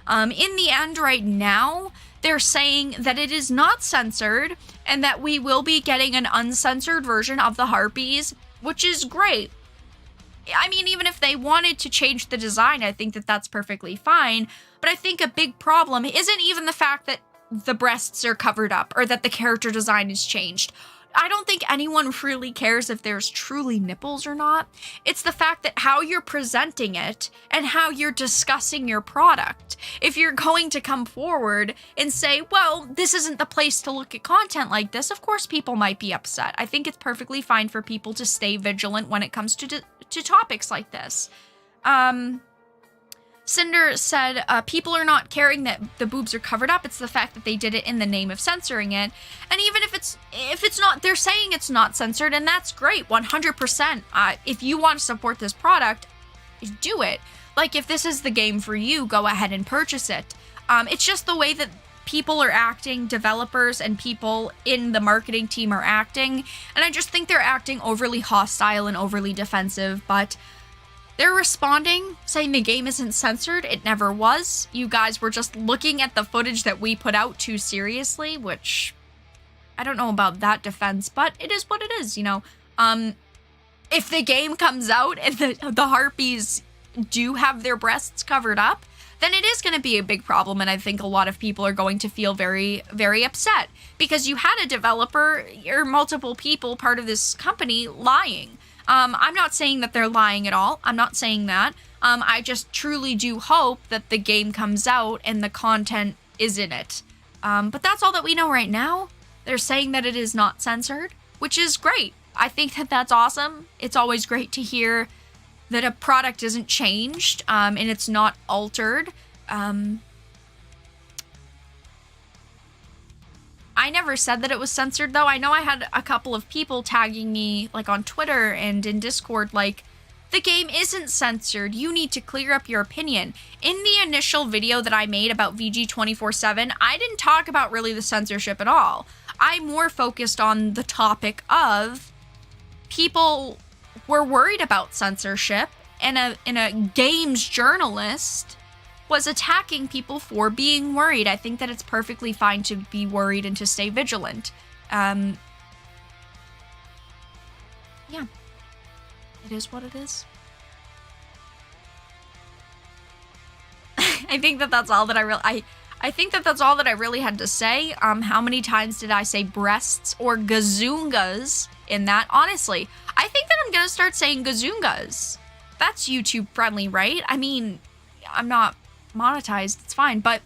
In the end, right now, they're saying that it is not censored and that we will be getting an uncensored version of the harpies, which is great. I mean, even if they wanted to change the design, I think that that's perfectly fine. But I think a big problem isn't even the fact that the breasts are covered up or that the character design is changed. I don't think anyone really cares if there's truly nipples or not. It's the fact that how you're presenting it and how you're discussing your product. If you're going to come forward and say, well, this isn't the place to look at content like this, of course people might be upset. I think it's perfectly fine for people to stay vigilant when it comes to topics like this. Cinder said, people are not caring that the boobs are covered up. It's the fact that they did it in the name of censoring it. And even if it's not, they're saying it's not censored, and that's great, 100%. If you want to support this product, do it. Like, if this is the game for you, go ahead and purchase it. It's just the way that people are acting, developers and people in the marketing team are acting. And I just think they're acting overly hostile and overly defensive, but they're responding, saying the game isn't censored. It never was. You guys were just looking at the footage that we put out too seriously, which I don't know about that defense, but it is what it is, you know. If the game comes out and the harpies do have their breasts covered up, then it is going to be a big problem, and I think a lot of people are going to feel very, very upset because you had a developer or multiple people part of this company lying. I'm not saying that they're lying at all. I'm not saying that. I just truly do hope that the game comes out and the content is in it. But that's all that we know right now. They're saying that it is not censored, which is great. I think that that's awesome. It's always great to hear that a product isn't changed, and it's not altered. I never said that it was censored, though. I know I had a couple of people tagging me, like, on Twitter and in Discord, like, the game isn't censored. You need to clear up your opinion. In the initial video that I made about VG 24/7, I didn't talk about really the censorship at all. I more focused on the topic of people were worried about censorship, and a games journalist was attacking people for being worried. I think that it's perfectly fine to be worried and to stay vigilant. Yeah. It is what it is. I think that that's all that I think that that's all that I really had to say. How many times did I say breasts or gazungas in that? Honestly, I think that I'm gonna start saying gazungas. That's YouTube friendly, right? I mean, I'm not monetized, it's fine, but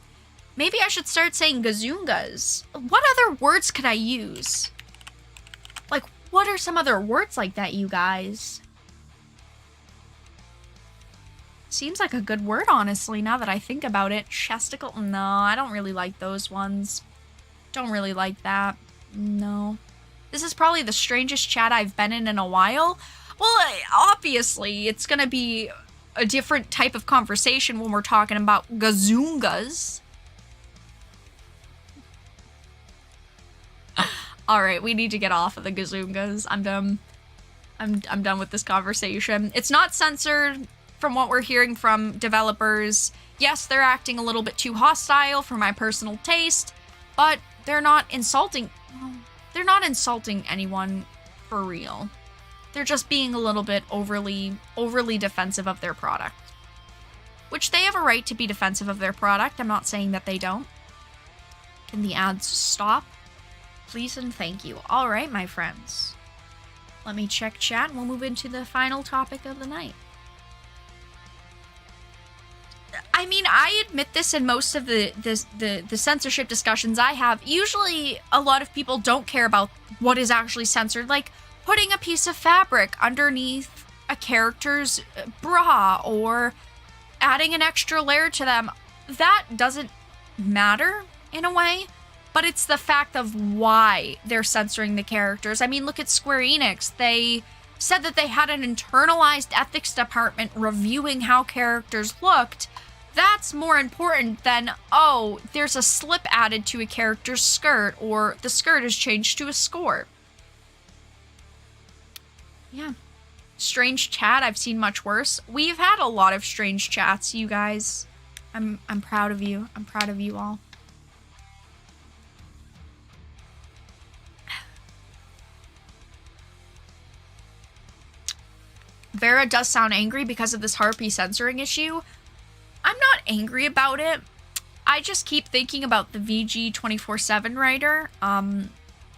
maybe I should start saying gazungas. What other words could I use? Like, what are some other words like that, you guys? Seems like a good word, honestly, now that I think about it. Chesticle? No, I don't really like those ones. Don't really like that. No. This is probably the strangest chat I've been in a while. Well, obviously, it's gonna be a different type of conversation when we're talking about gazoongas. All right, we need to get off of the gazoongas. I'm done. I'm done with this conversation. It's not censored from what we're hearing from developers. Yes, they're acting a little bit too hostile for my personal taste, but they're not insulting. They're not insulting anyone for real. They're just being a little bit overly defensive of their product. Which they have a right to be defensive of their product. I'm not saying that they don't. Can the ads stop? Please and thank you. All right, my friends. Let me check chat and we'll move into the final topic of the night. I mean, I admit this in most of the censorship discussions I have. Usually, a lot of people don't care about what is actually censored. Like, putting a piece of fabric underneath a character's bra or adding an extra layer to them. That doesn't matter, in a way. But it's the fact of why they're censoring the characters. I mean, look at Square Enix. They said that they had an internalized ethics department reviewing how characters looked. That's more important than, oh, there's a slip added to a character's skirt, or the skirt is changed to a skirt. Yeah. Strange chat, I've seen much worse. We've had a lot of strange chats, you guys. I'm proud of you. I'm proud of you all. Vera does sound angry because of this Harpy censoring issue. I'm not angry about it. I just keep thinking about the VG 24/7 writer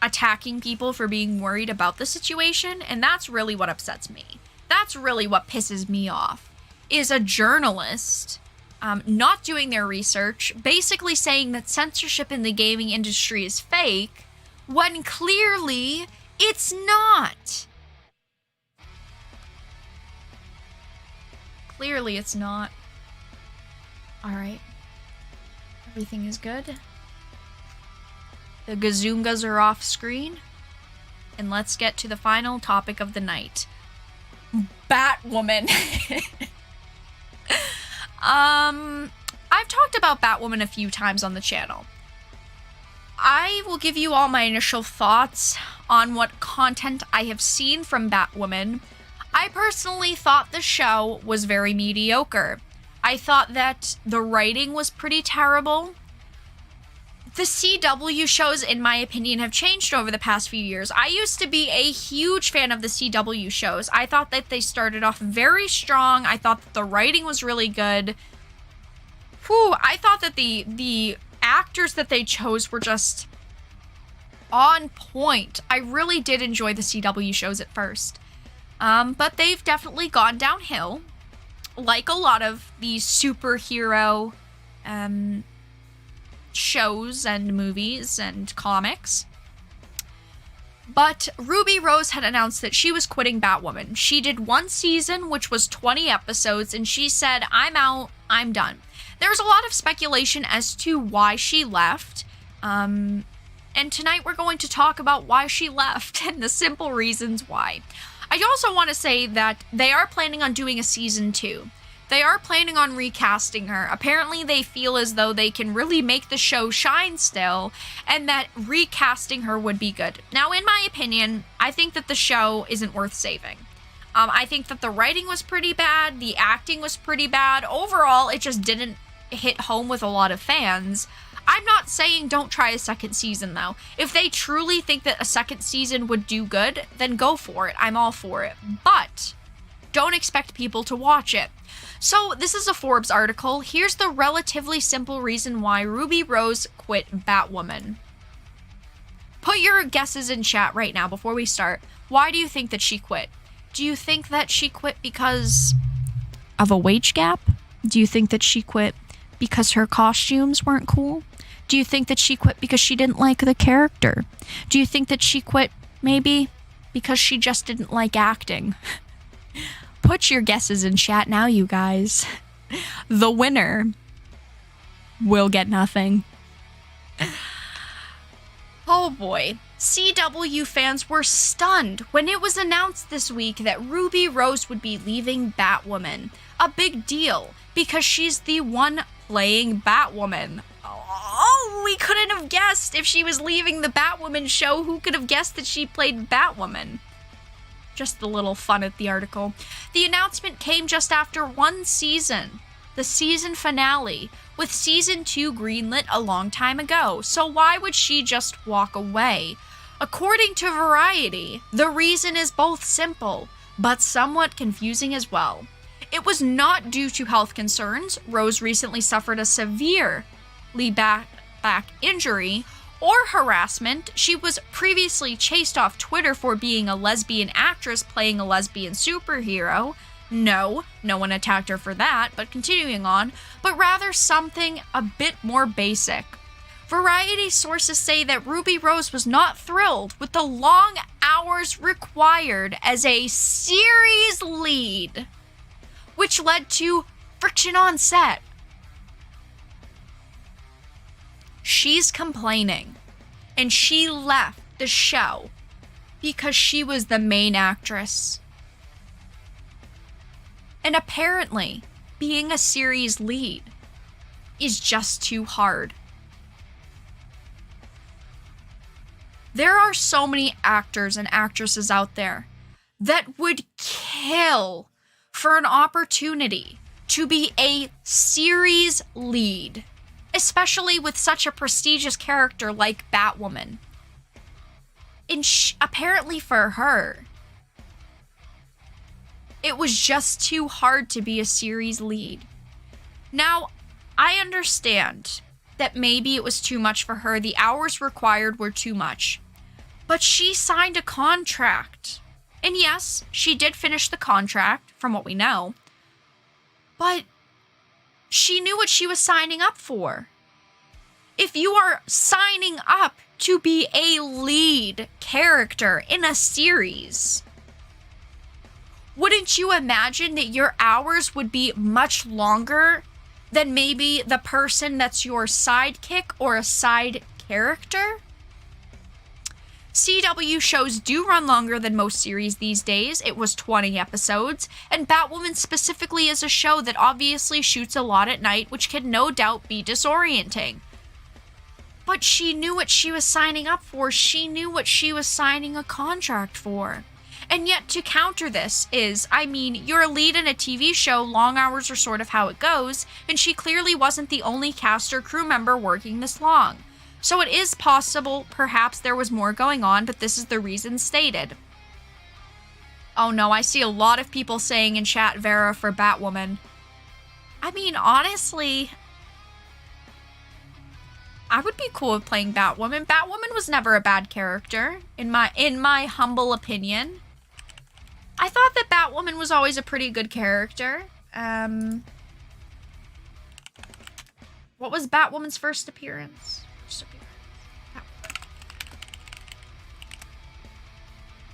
attacking people for being worried about the situation, and that's really what upsets me. That's really what pisses me off, is a journalist not doing their research, basically saying that censorship in the gaming industry is fake, when clearly it's not. Clearly it's not. Alright. Everything is good. The gazoongas are off screen. And let's get to the final topic of the night. Batwoman. I've talked about Batwoman a few times on the channel. I will give you all my initial thoughts on what content I have seen from Batwoman. I personally thought the show was very mediocre. I thought that the writing was pretty terrible. The CW shows, in my opinion, have changed over the past few years. I used to be a huge fan of the CW shows. I thought that they started off very strong. I thought that the writing was really good. Whew, I thought that the actors that they chose were just on point. I really did enjoy the CW shows at first. But they've definitely gone downhill. Like a lot of these superhero shows and movies and comics. But Ruby Rose had announced that she was quitting Batwoman. She did one season, which was 20 episodes, and she said, I'm out, I'm done. There's a lot of speculation as to why she left. And tonight we're going to talk about why she left and the simple reasons why. I also want to say that they are planning on doing a season 2. They are planning on recasting her. Apparently they feel as though they can really make the show shine still, and that recasting her would be good. Now, in my opinion, I think that the show isn't worth saving. I think that the writing was pretty bad, the acting was pretty bad. Overall, it just didn't hit home with a lot of fans. I'm not saying don't try a second season, though. If they truly think that a second season would do good, then go for it. I'm all for it. But don't expect people to watch it. So this is a Forbes article. Here's the relatively simple reason why Ruby Rose quit Batwoman. Put your guesses in chat right now before we start. Why do you think that she quit? Do you think that she quit because of a wage gap? Do you think that she quit because her costumes weren't cool? Do you think that she quit because she didn't like the character? Do you think that she quit maybe because she just didn't like acting? Put your guesses in chat now, you guys. the winner will get nothing. Oh boy. CW fans were stunned when it was announced this week that Ruby Rose would be leaving Batwoman. A big deal, because she's the one playing Batwoman. Oh, we couldn't have guessed if she was leaving the Batwoman show. Who could have guessed that she played Batwoman? Just a little fun at the article. The announcement came just after one season, the season finale, with season 2 greenlit a long time ago. So why would she just walk away? According to Variety, the reason is both simple, but somewhat confusing as well. It was not due to health concerns. Rose recently suffered a severe back injury or harassment. She was previously chased off Twitter for being a lesbian actress playing a lesbian superhero. No one attacked her for that, but continuing on, but rather something a bit more basic. Variety sources say that Ruby Rose was not thrilled with the long hours required as a series lead, which led to friction on set. She's complaining, and she left the show because she was the main actress. And apparently, being a series lead is just too hard. There are so many actors and actresses out there that would kill for an opportunity to be a series lead, especially with such a prestigious character like Batwoman. And apparently for her, it was just too hard to be a series lead. Now, I understand that maybe it was too much for her. The hours required were too much. But she signed a contract. And yes, she did finish the contract, from what we know. But she knew what she was signing up for. If you are signing up to be a lead character in a series, wouldn't you imagine that your hours would be much longer than maybe the person that's your sidekick or a side character? CW shows do run longer than most series these days. It was 20 episodes, and Batwoman specifically is a show that obviously shoots a lot at night, which can no doubt be disorienting. But she knew what she was signing up for. She knew what she was signing a contract for. And yet to counter this is, you're a lead in a TV show, long hours are sort of how it goes, and she clearly wasn't the only cast or crew member working this long. So it is possible, perhaps there was more going on, but this is the reason stated. Oh no, I see a lot of people saying in chat Vera for Batwoman. Honestly, I would be cool with playing Batwoman. Batwoman was never a bad character, in my humble opinion. I thought that Batwoman was always a pretty good character. What was Batwoman's first appearance?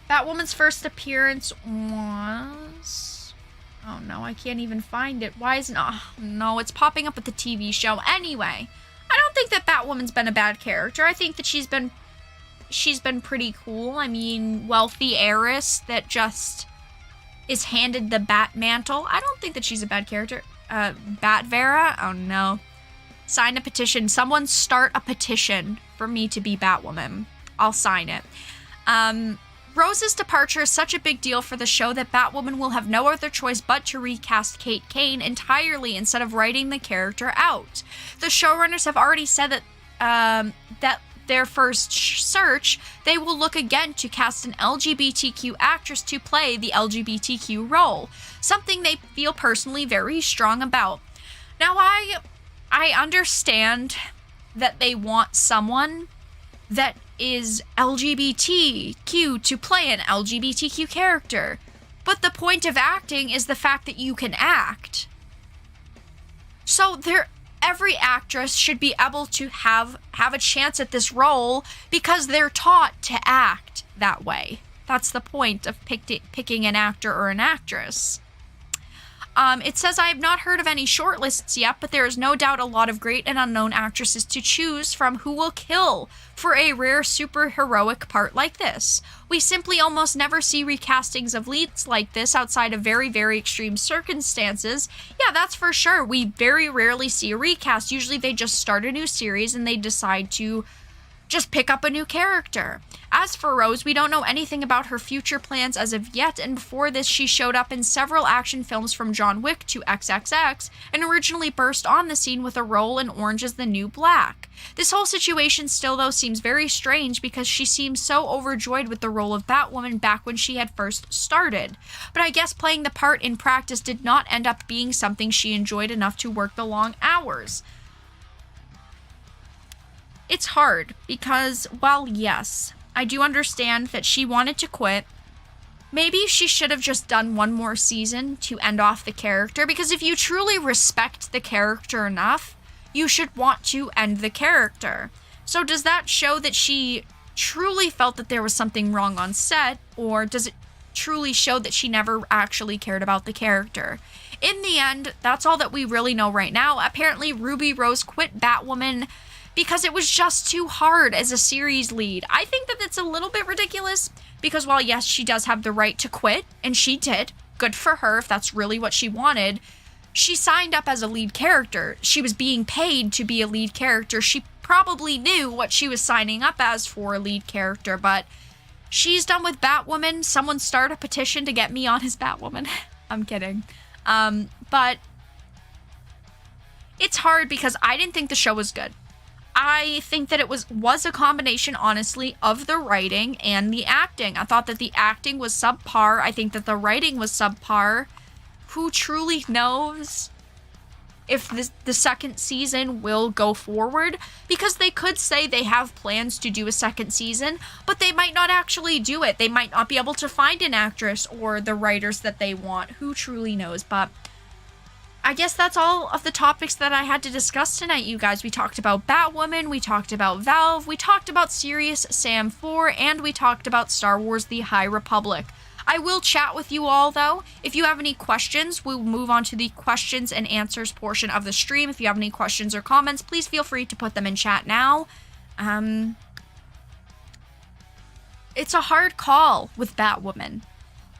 Batwoman's first appearance was... Oh no, I can't even find it. Why is it not... No, it's popping up with the TV show. Anyway, I don't think that Batwoman's been a bad character. I think that she's been pretty cool. Wealthy heiress that just is handed the bat mantle. I don't think that she's a bad character. Bat Vera? Oh no. Sign a petition. Someone start a petition for me to be Batwoman. I'll sign it. Rose's departure is such a big deal for the show that Batwoman will have no other choice but to recast Kate Kane entirely instead of writing the character out. The showrunners have already said that their first search, they will look again to cast an LGBTQ actress to play the LGBTQ role, something they feel personally very strong about. Now, I understand that they want someone that is LGBTQ to play an LGBTQ character. But the point of acting is the fact that you can act. So every actress should be able to have a chance at this role because they're taught to act that way. That's the point of picking an actor or an actress. It says, I have not heard of any shortlists yet, but there is no doubt a lot of great and unknown actresses to choose from who will kill for a rare superheroic part like this. We simply almost never see recastings of leads like this outside of very, very extreme circumstances. Yeah, that's for sure. We very rarely see a recast. Usually they just start a new series and they decide to just pick up a new character. As for Rose, we don't know anything about her future plans as of yet, and before this she showed up in several action films from John Wick to XXX, and originally burst on the scene with a role in Orange is the New Black. This whole situation still though seems very strange because she seems so overjoyed with the role of Batwoman back when she had first started. But I guess playing the part in practice did not end up being something she enjoyed enough to work the long hours. It's hard because, while yes, I do understand that she wanted to quit, maybe she should have just done one more season to end off the character, because if you truly respect the character enough, you should want to end the character. So does that show that she truly felt that there was something wrong on set, or does it truly show that she never actually cared about the character? In the end, that's all that we really know right now. Apparently, Ruby Rose quit Batwoman because it was just too hard as a series lead. I think that it's a little bit ridiculous because while yes, she does have the right to quit, and she did, good for her if that's really what she wanted, she signed up as a lead character. She was being paid to be a lead character. She probably knew what she was signing up as for a lead character, but she's done with Batwoman. Someone start a petition to get me on his Batwoman. I'm kidding. But it's hard because I didn't think the show was good. I think that it was a combination, honestly, of the writing and the acting. I thought that the acting was subpar. I think that the writing was subpar. Who truly knows if the second season will go forward? Because they could say they have plans to do a second season, but they might not actually do it. They might not be able to find an actress or the writers that they want. Who truly knows? But I guess that's all of the topics that I had to discuss tonight, you guys. We talked about Batwoman, we talked about Valve, we talked about Serious Sam 4, and we talked about Star Wars The High Republic. I will chat with you all, though. If you have any questions, we'll move on to the questions and answers portion of the stream. If you have any questions or comments, please feel free to put them in chat now. It's a hard call with Batwoman.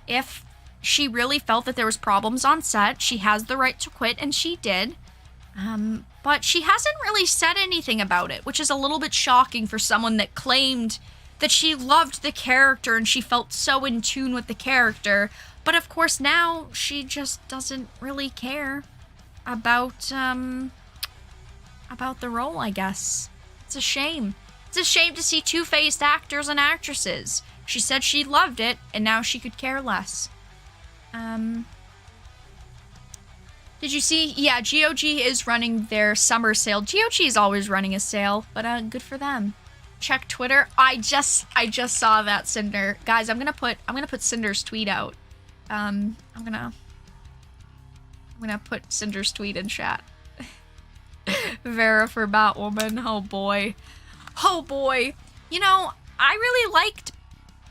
If she really felt that there was problems on set, she has the right to quit, and she did. But she hasn't really said anything about it, which is a little bit shocking for someone that claimed that she loved the character and she felt so in tune with the character. But of course now she just doesn't really care about the role, I guess. It's a shame. It's a shame to see two-faced actors and actresses. She said she loved it, and now she could care less. Did you see? Yeah, GOG is running their summer sale. GOG is always running a sale, but good for them. Check Twitter. I just saw that, Cinder. Guys, I'm gonna put Cinder's tweet out. I'm gonna put Cinder's tweet in chat. Vera for Batwoman. Oh boy. Oh boy. You know, I really liked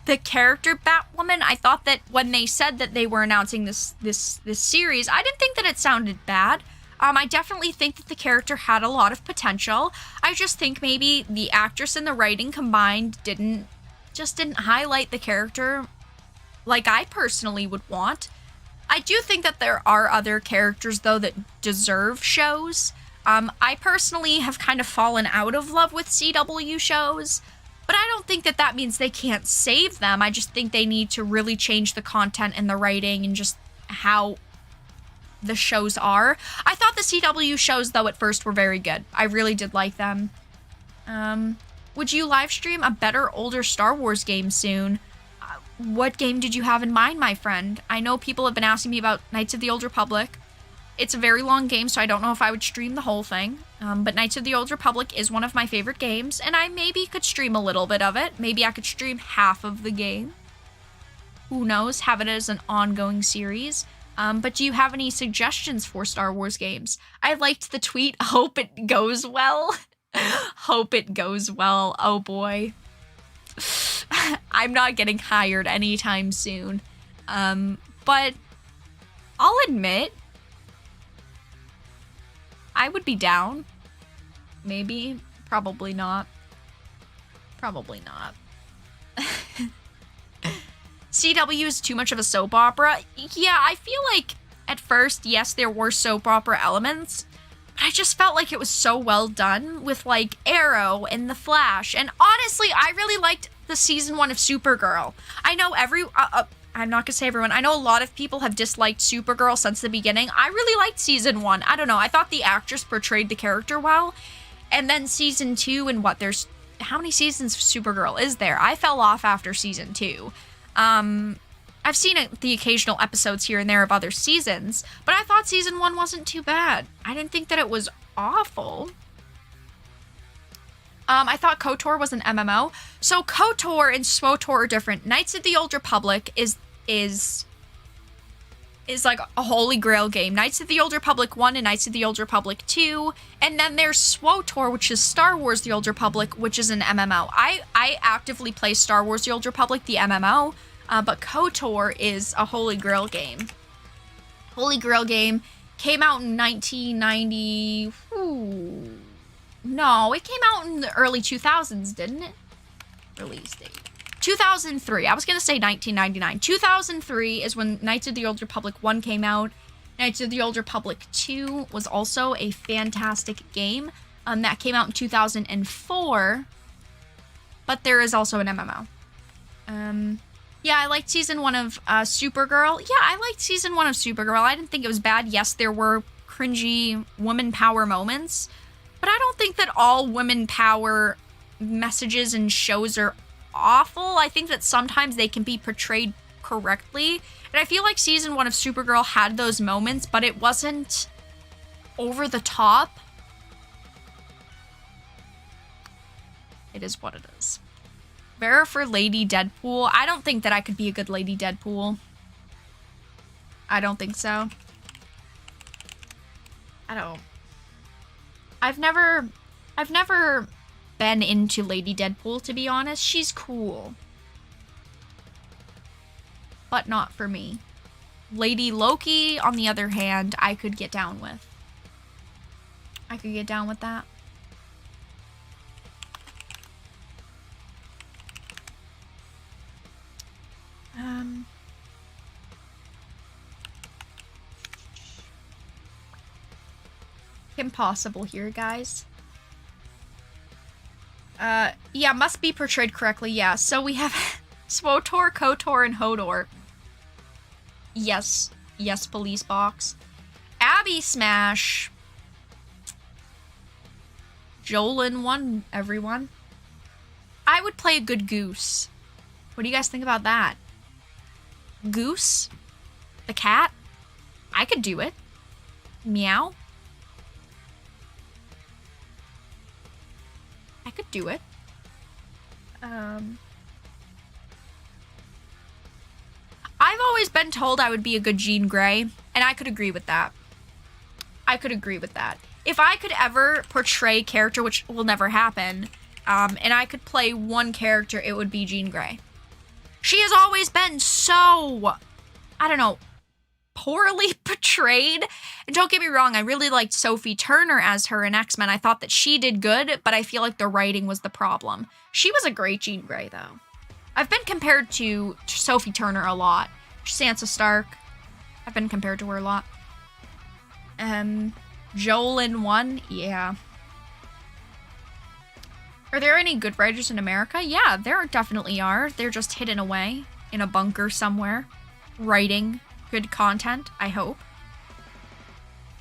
the character Batwoman. I thought that when they said that they were announcing this series, I didn't think that it sounded bad. I definitely think that the character had a lot of potential. I just think maybe the actress and the writing combined didn't highlight the character like I personally would want. I do think that there are other characters, though, that deserve shows. I personally have kind of fallen out of love with CW shows, but I don't think that means they can't save them. I just think they need to really change the content and the writing and just how the shows are. I thought the CW shows, though, at first were very good. I really did like them. Would you live stream a better, older Star Wars game soon? What game did you have in mind, my friend? I know people have been asking me about Knights of the Old Republic. It's a very long game, so I don't know if I would stream the whole thing. But Knights of the Old Republic is one of my favorite games, and I maybe could stream a little bit of it. Maybe I could stream half of the game. Who knows? Have it as an ongoing series. But do you have any suggestions for Star Wars games? I liked the tweet, hope it goes well. Hope it goes well. Oh boy. I'm not getting hired anytime soon. But I'll admit, I would be down. Maybe. Probably not. Probably not. CW is too much of a soap opera. Yeah, I feel like at first, yes, there were soap opera elements, but I just felt like it was so well done with like Arrow and The Flash. And honestly, I really liked the season 1 of Supergirl. I know I'm not gonna say everyone. I know a lot of people have disliked Supergirl since the beginning. I really liked season 1. I don't know. I thought the actress portrayed the character well. And then season 2 and how many seasons of Supergirl is there? I fell off after season 2. I've seen the occasional episodes here and there of other seasons, but I thought season 1 wasn't too bad. I didn't think that it was awful. I thought KOTOR was an MMO. So KOTOR and SWTOR are different. Knights of the Old Republic is like a holy grail game. Knights of the Old Republic 1 and Knights of the Old Republic 2. And then there's SWTOR, which is Star Wars The Old Republic, which is an MMO. I actively play Star Wars The Old Republic, the MMO, but KOTOR is a holy grail game. Holy grail game came out in 1990... No, it came out in the early 2000s, didn't it? Release date. 2003. I was going to say 1999. 2003 is when Knights of the Old Republic 1 came out. Knights of the Old Republic 2 was also a fantastic game. That came out in 2004. But there is also an MMO. Yeah, I liked season 1 of Supergirl. Yeah, I liked season 1 of Supergirl. I didn't think it was bad. Yes, there were cringy woman power moments. But I don't think that all women power messages and shows are awful. I think that sometimes they can be portrayed correctly. And I feel like season 1 of Supergirl had those moments, but it wasn't over the top. It is what it is. Vera for Lady Deadpool. I don't think that I could be a good Lady Deadpool. I don't think so. I've never been into Lady Deadpool, to be honest. She's cool. But not for me. Lady Loki, on the other hand, I could get down with. I could get down with that. Impossible here, guys. Yeah, must be portrayed correctly. Yeah, so we have SWTOR, KOTOR, and HODOR. Yes. Yes, police box. Abby Smash. Jolin 1, everyone. I would play a good Goose. What do you guys think about that? Goose? The cat? I could do it. Meow? I could do it. I've always been told I would be a good Jean Grey, and I could agree with that. I could agree with that. If I could ever portray a character, which will never happen, and I could play one character, it would be Jean Grey. She has always been so, I don't know, poorly portrayed. And don't get me wrong, I really liked Sophie Turner as her in X-Men. I thought that she did good, but I feel like the writing was the problem. She was a great Jean Grey, though. I've been compared to Sophie Turner a lot. Sansa Stark. I've been compared to her a lot. Jolin 1, yeah. Are there any good writers in America? Yeah, there definitely are. They're just hidden away in a bunker somewhere, writing good content, I hope.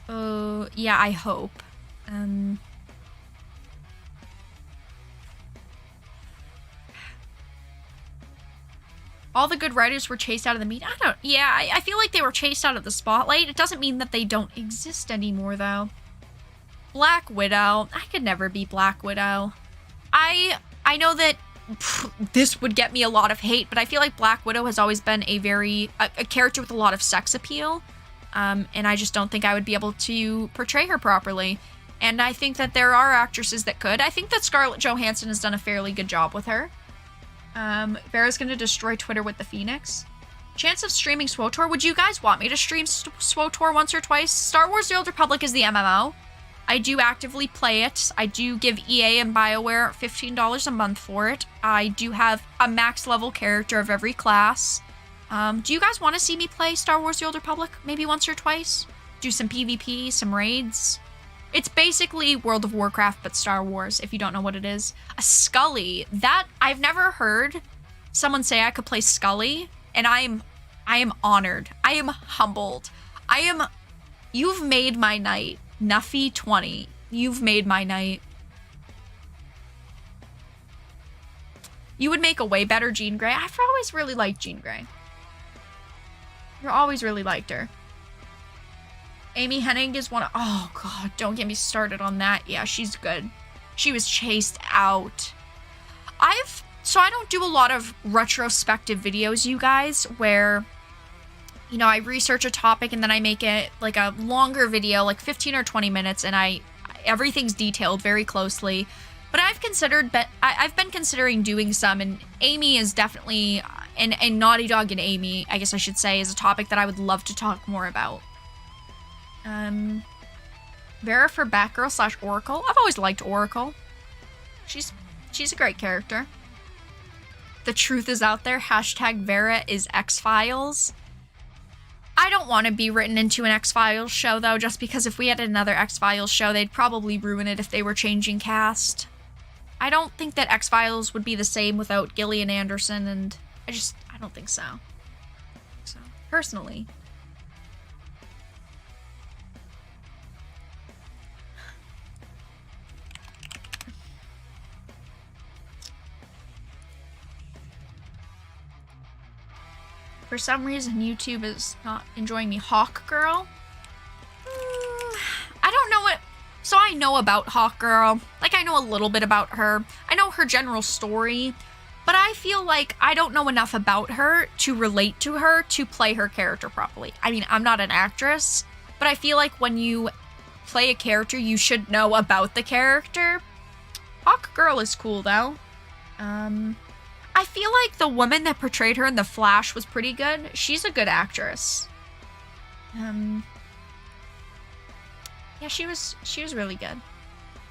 Yeah, I hope. All the good writers were chased out of the media. I feel like they were chased out of the spotlight. It doesn't mean that they don't exist anymore, though. Black Widow. I could never be Black Widow. I know that this would get me a lot of hate, but I feel like Black Widow has always been a character with a lot of sex appeal. And I just don't think I would be able to portray her properly. And I think that there are actresses that could. I think that Scarlett Johansson has done a fairly good job with her. Vera's gonna destroy Twitter with the Phoenix. Chance of streaming SWTOR. Would you guys want me to stream SWTOR once or twice? Star Wars The Old Republic is the MMO. I do actively play it. I do give EA and BioWare $15 a month for it. I do have a max level character of every class. Do you guys want to see me play Star Wars The Old Republic maybe once or twice? Do some PvP, some raids? It's basically World of Warcraft, but Star Wars, if you don't know what it is. A Scully. That, I've never heard someone say I could play Scully, and I am honored. I am humbled. You've made my night. Nuffy20. You've made my night. You would make a way better Jean Grey. I've always really liked Jean Grey. I've always really liked her. Amy Hennig is one of... Oh, God. Don't get me started on that. Yeah, she's good. She was chased out. So I don't do a lot of retrospective videos, you guys, where... You know, I research a topic and then I make it like a longer video, like 15 or 20 minutes, and everything's detailed very closely. But I've been considering doing some, and Amy is definitely, and Naughty Dog and Amy, I guess I should say, is a topic that I would love to talk more about. Vera for Batgirl / Oracle. I've always liked Oracle. She's a great character. The truth is out there. # Vera is X-Files. I don't want to be written into an X-Files show, though, just because if we had another X-Files show, they'd probably ruin it if they were changing cast. I don't think that X-Files would be the same without Gillian Anderson, and I don't think so. Personally. For some reason, YouTube is not enjoying me. Hawk Girl? I don't know what... So I know about Hawk Girl. Like, I know a little bit about her. I know her general story. But I feel like I don't know enough about her to relate to her to play her character properly. I mean, I'm not an actress. But I feel like when you play a character, you should know about the character. Hawk Girl is cool, though. I feel like the woman that portrayed her in The Flash was pretty good. She's a good actress. Yeah, she was really good.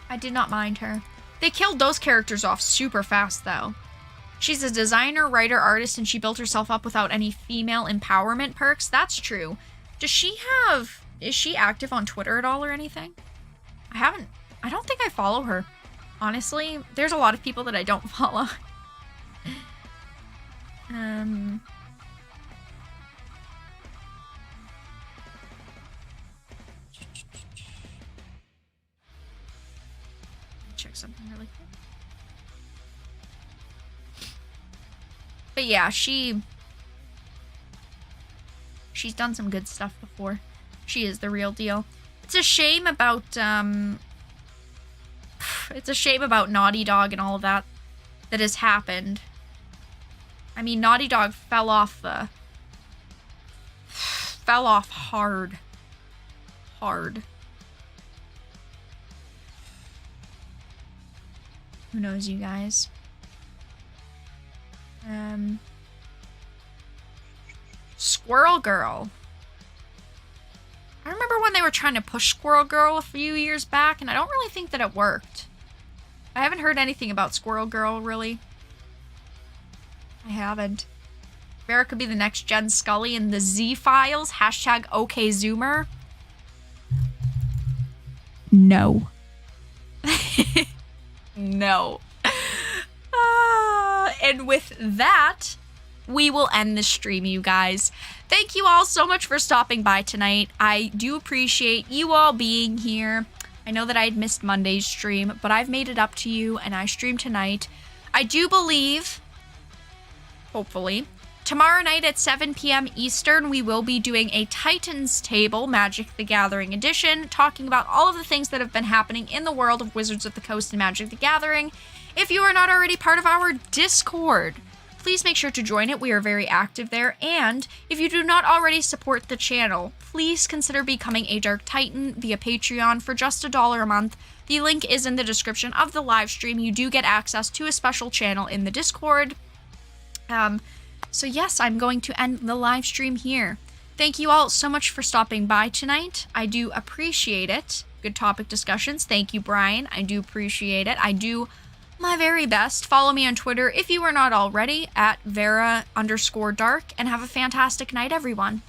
I did not mind her. They killed those characters off super fast, though. She's a designer, writer, artist, and she built herself up without any female empowerment perks. That's true. Is she active on Twitter at all or anything? I don't think I follow her. Honestly, there's a lot of people that I don't follow. Check something really quick. But yeah, she's done some good stuff before. She is the real deal. It's a shame about Naughty Dog and all of that has happened. I mean, Naughty Dog fell off hard. Who knows, you guys? Squirrel Girl. I remember when they were trying to push Squirrel Girl a few years back, and I don't really think that it worked. I haven't heard anything about Squirrel Girl, really. I haven't. Vera could be the next Gen Scully in the Z-Files. # OKZoomer. No. No. And with that, we will end the stream, you guys. Thank you all so much for stopping by tonight. I do appreciate you all being here. I know that I had missed Monday's stream, but I've made it up to you, and I streamed tonight. I do believe, hopefully, tomorrow night at 7 p.m. Eastern, we will be doing a Titans Table, Magic the Gathering edition, talking about all of the things that have been happening in the world of Wizards of the Coast and Magic the Gathering. If you are not already part of our Discord, please make sure to join it. We are very active there. And if you do not already support the channel, please consider becoming a Dark Titan via Patreon for just $1 a month. The link is in the description of the live stream. You do get access to a special channel in the Discord. So yes, I'm going to end the live stream here. Thank you all so much for stopping by tonight. I do appreciate it. good topic discussions. Thank you, Brian. I do appreciate it. I do my very best. Follow me on Twitter if you are not already at Vera_dark, and have a fantastic night, everyone.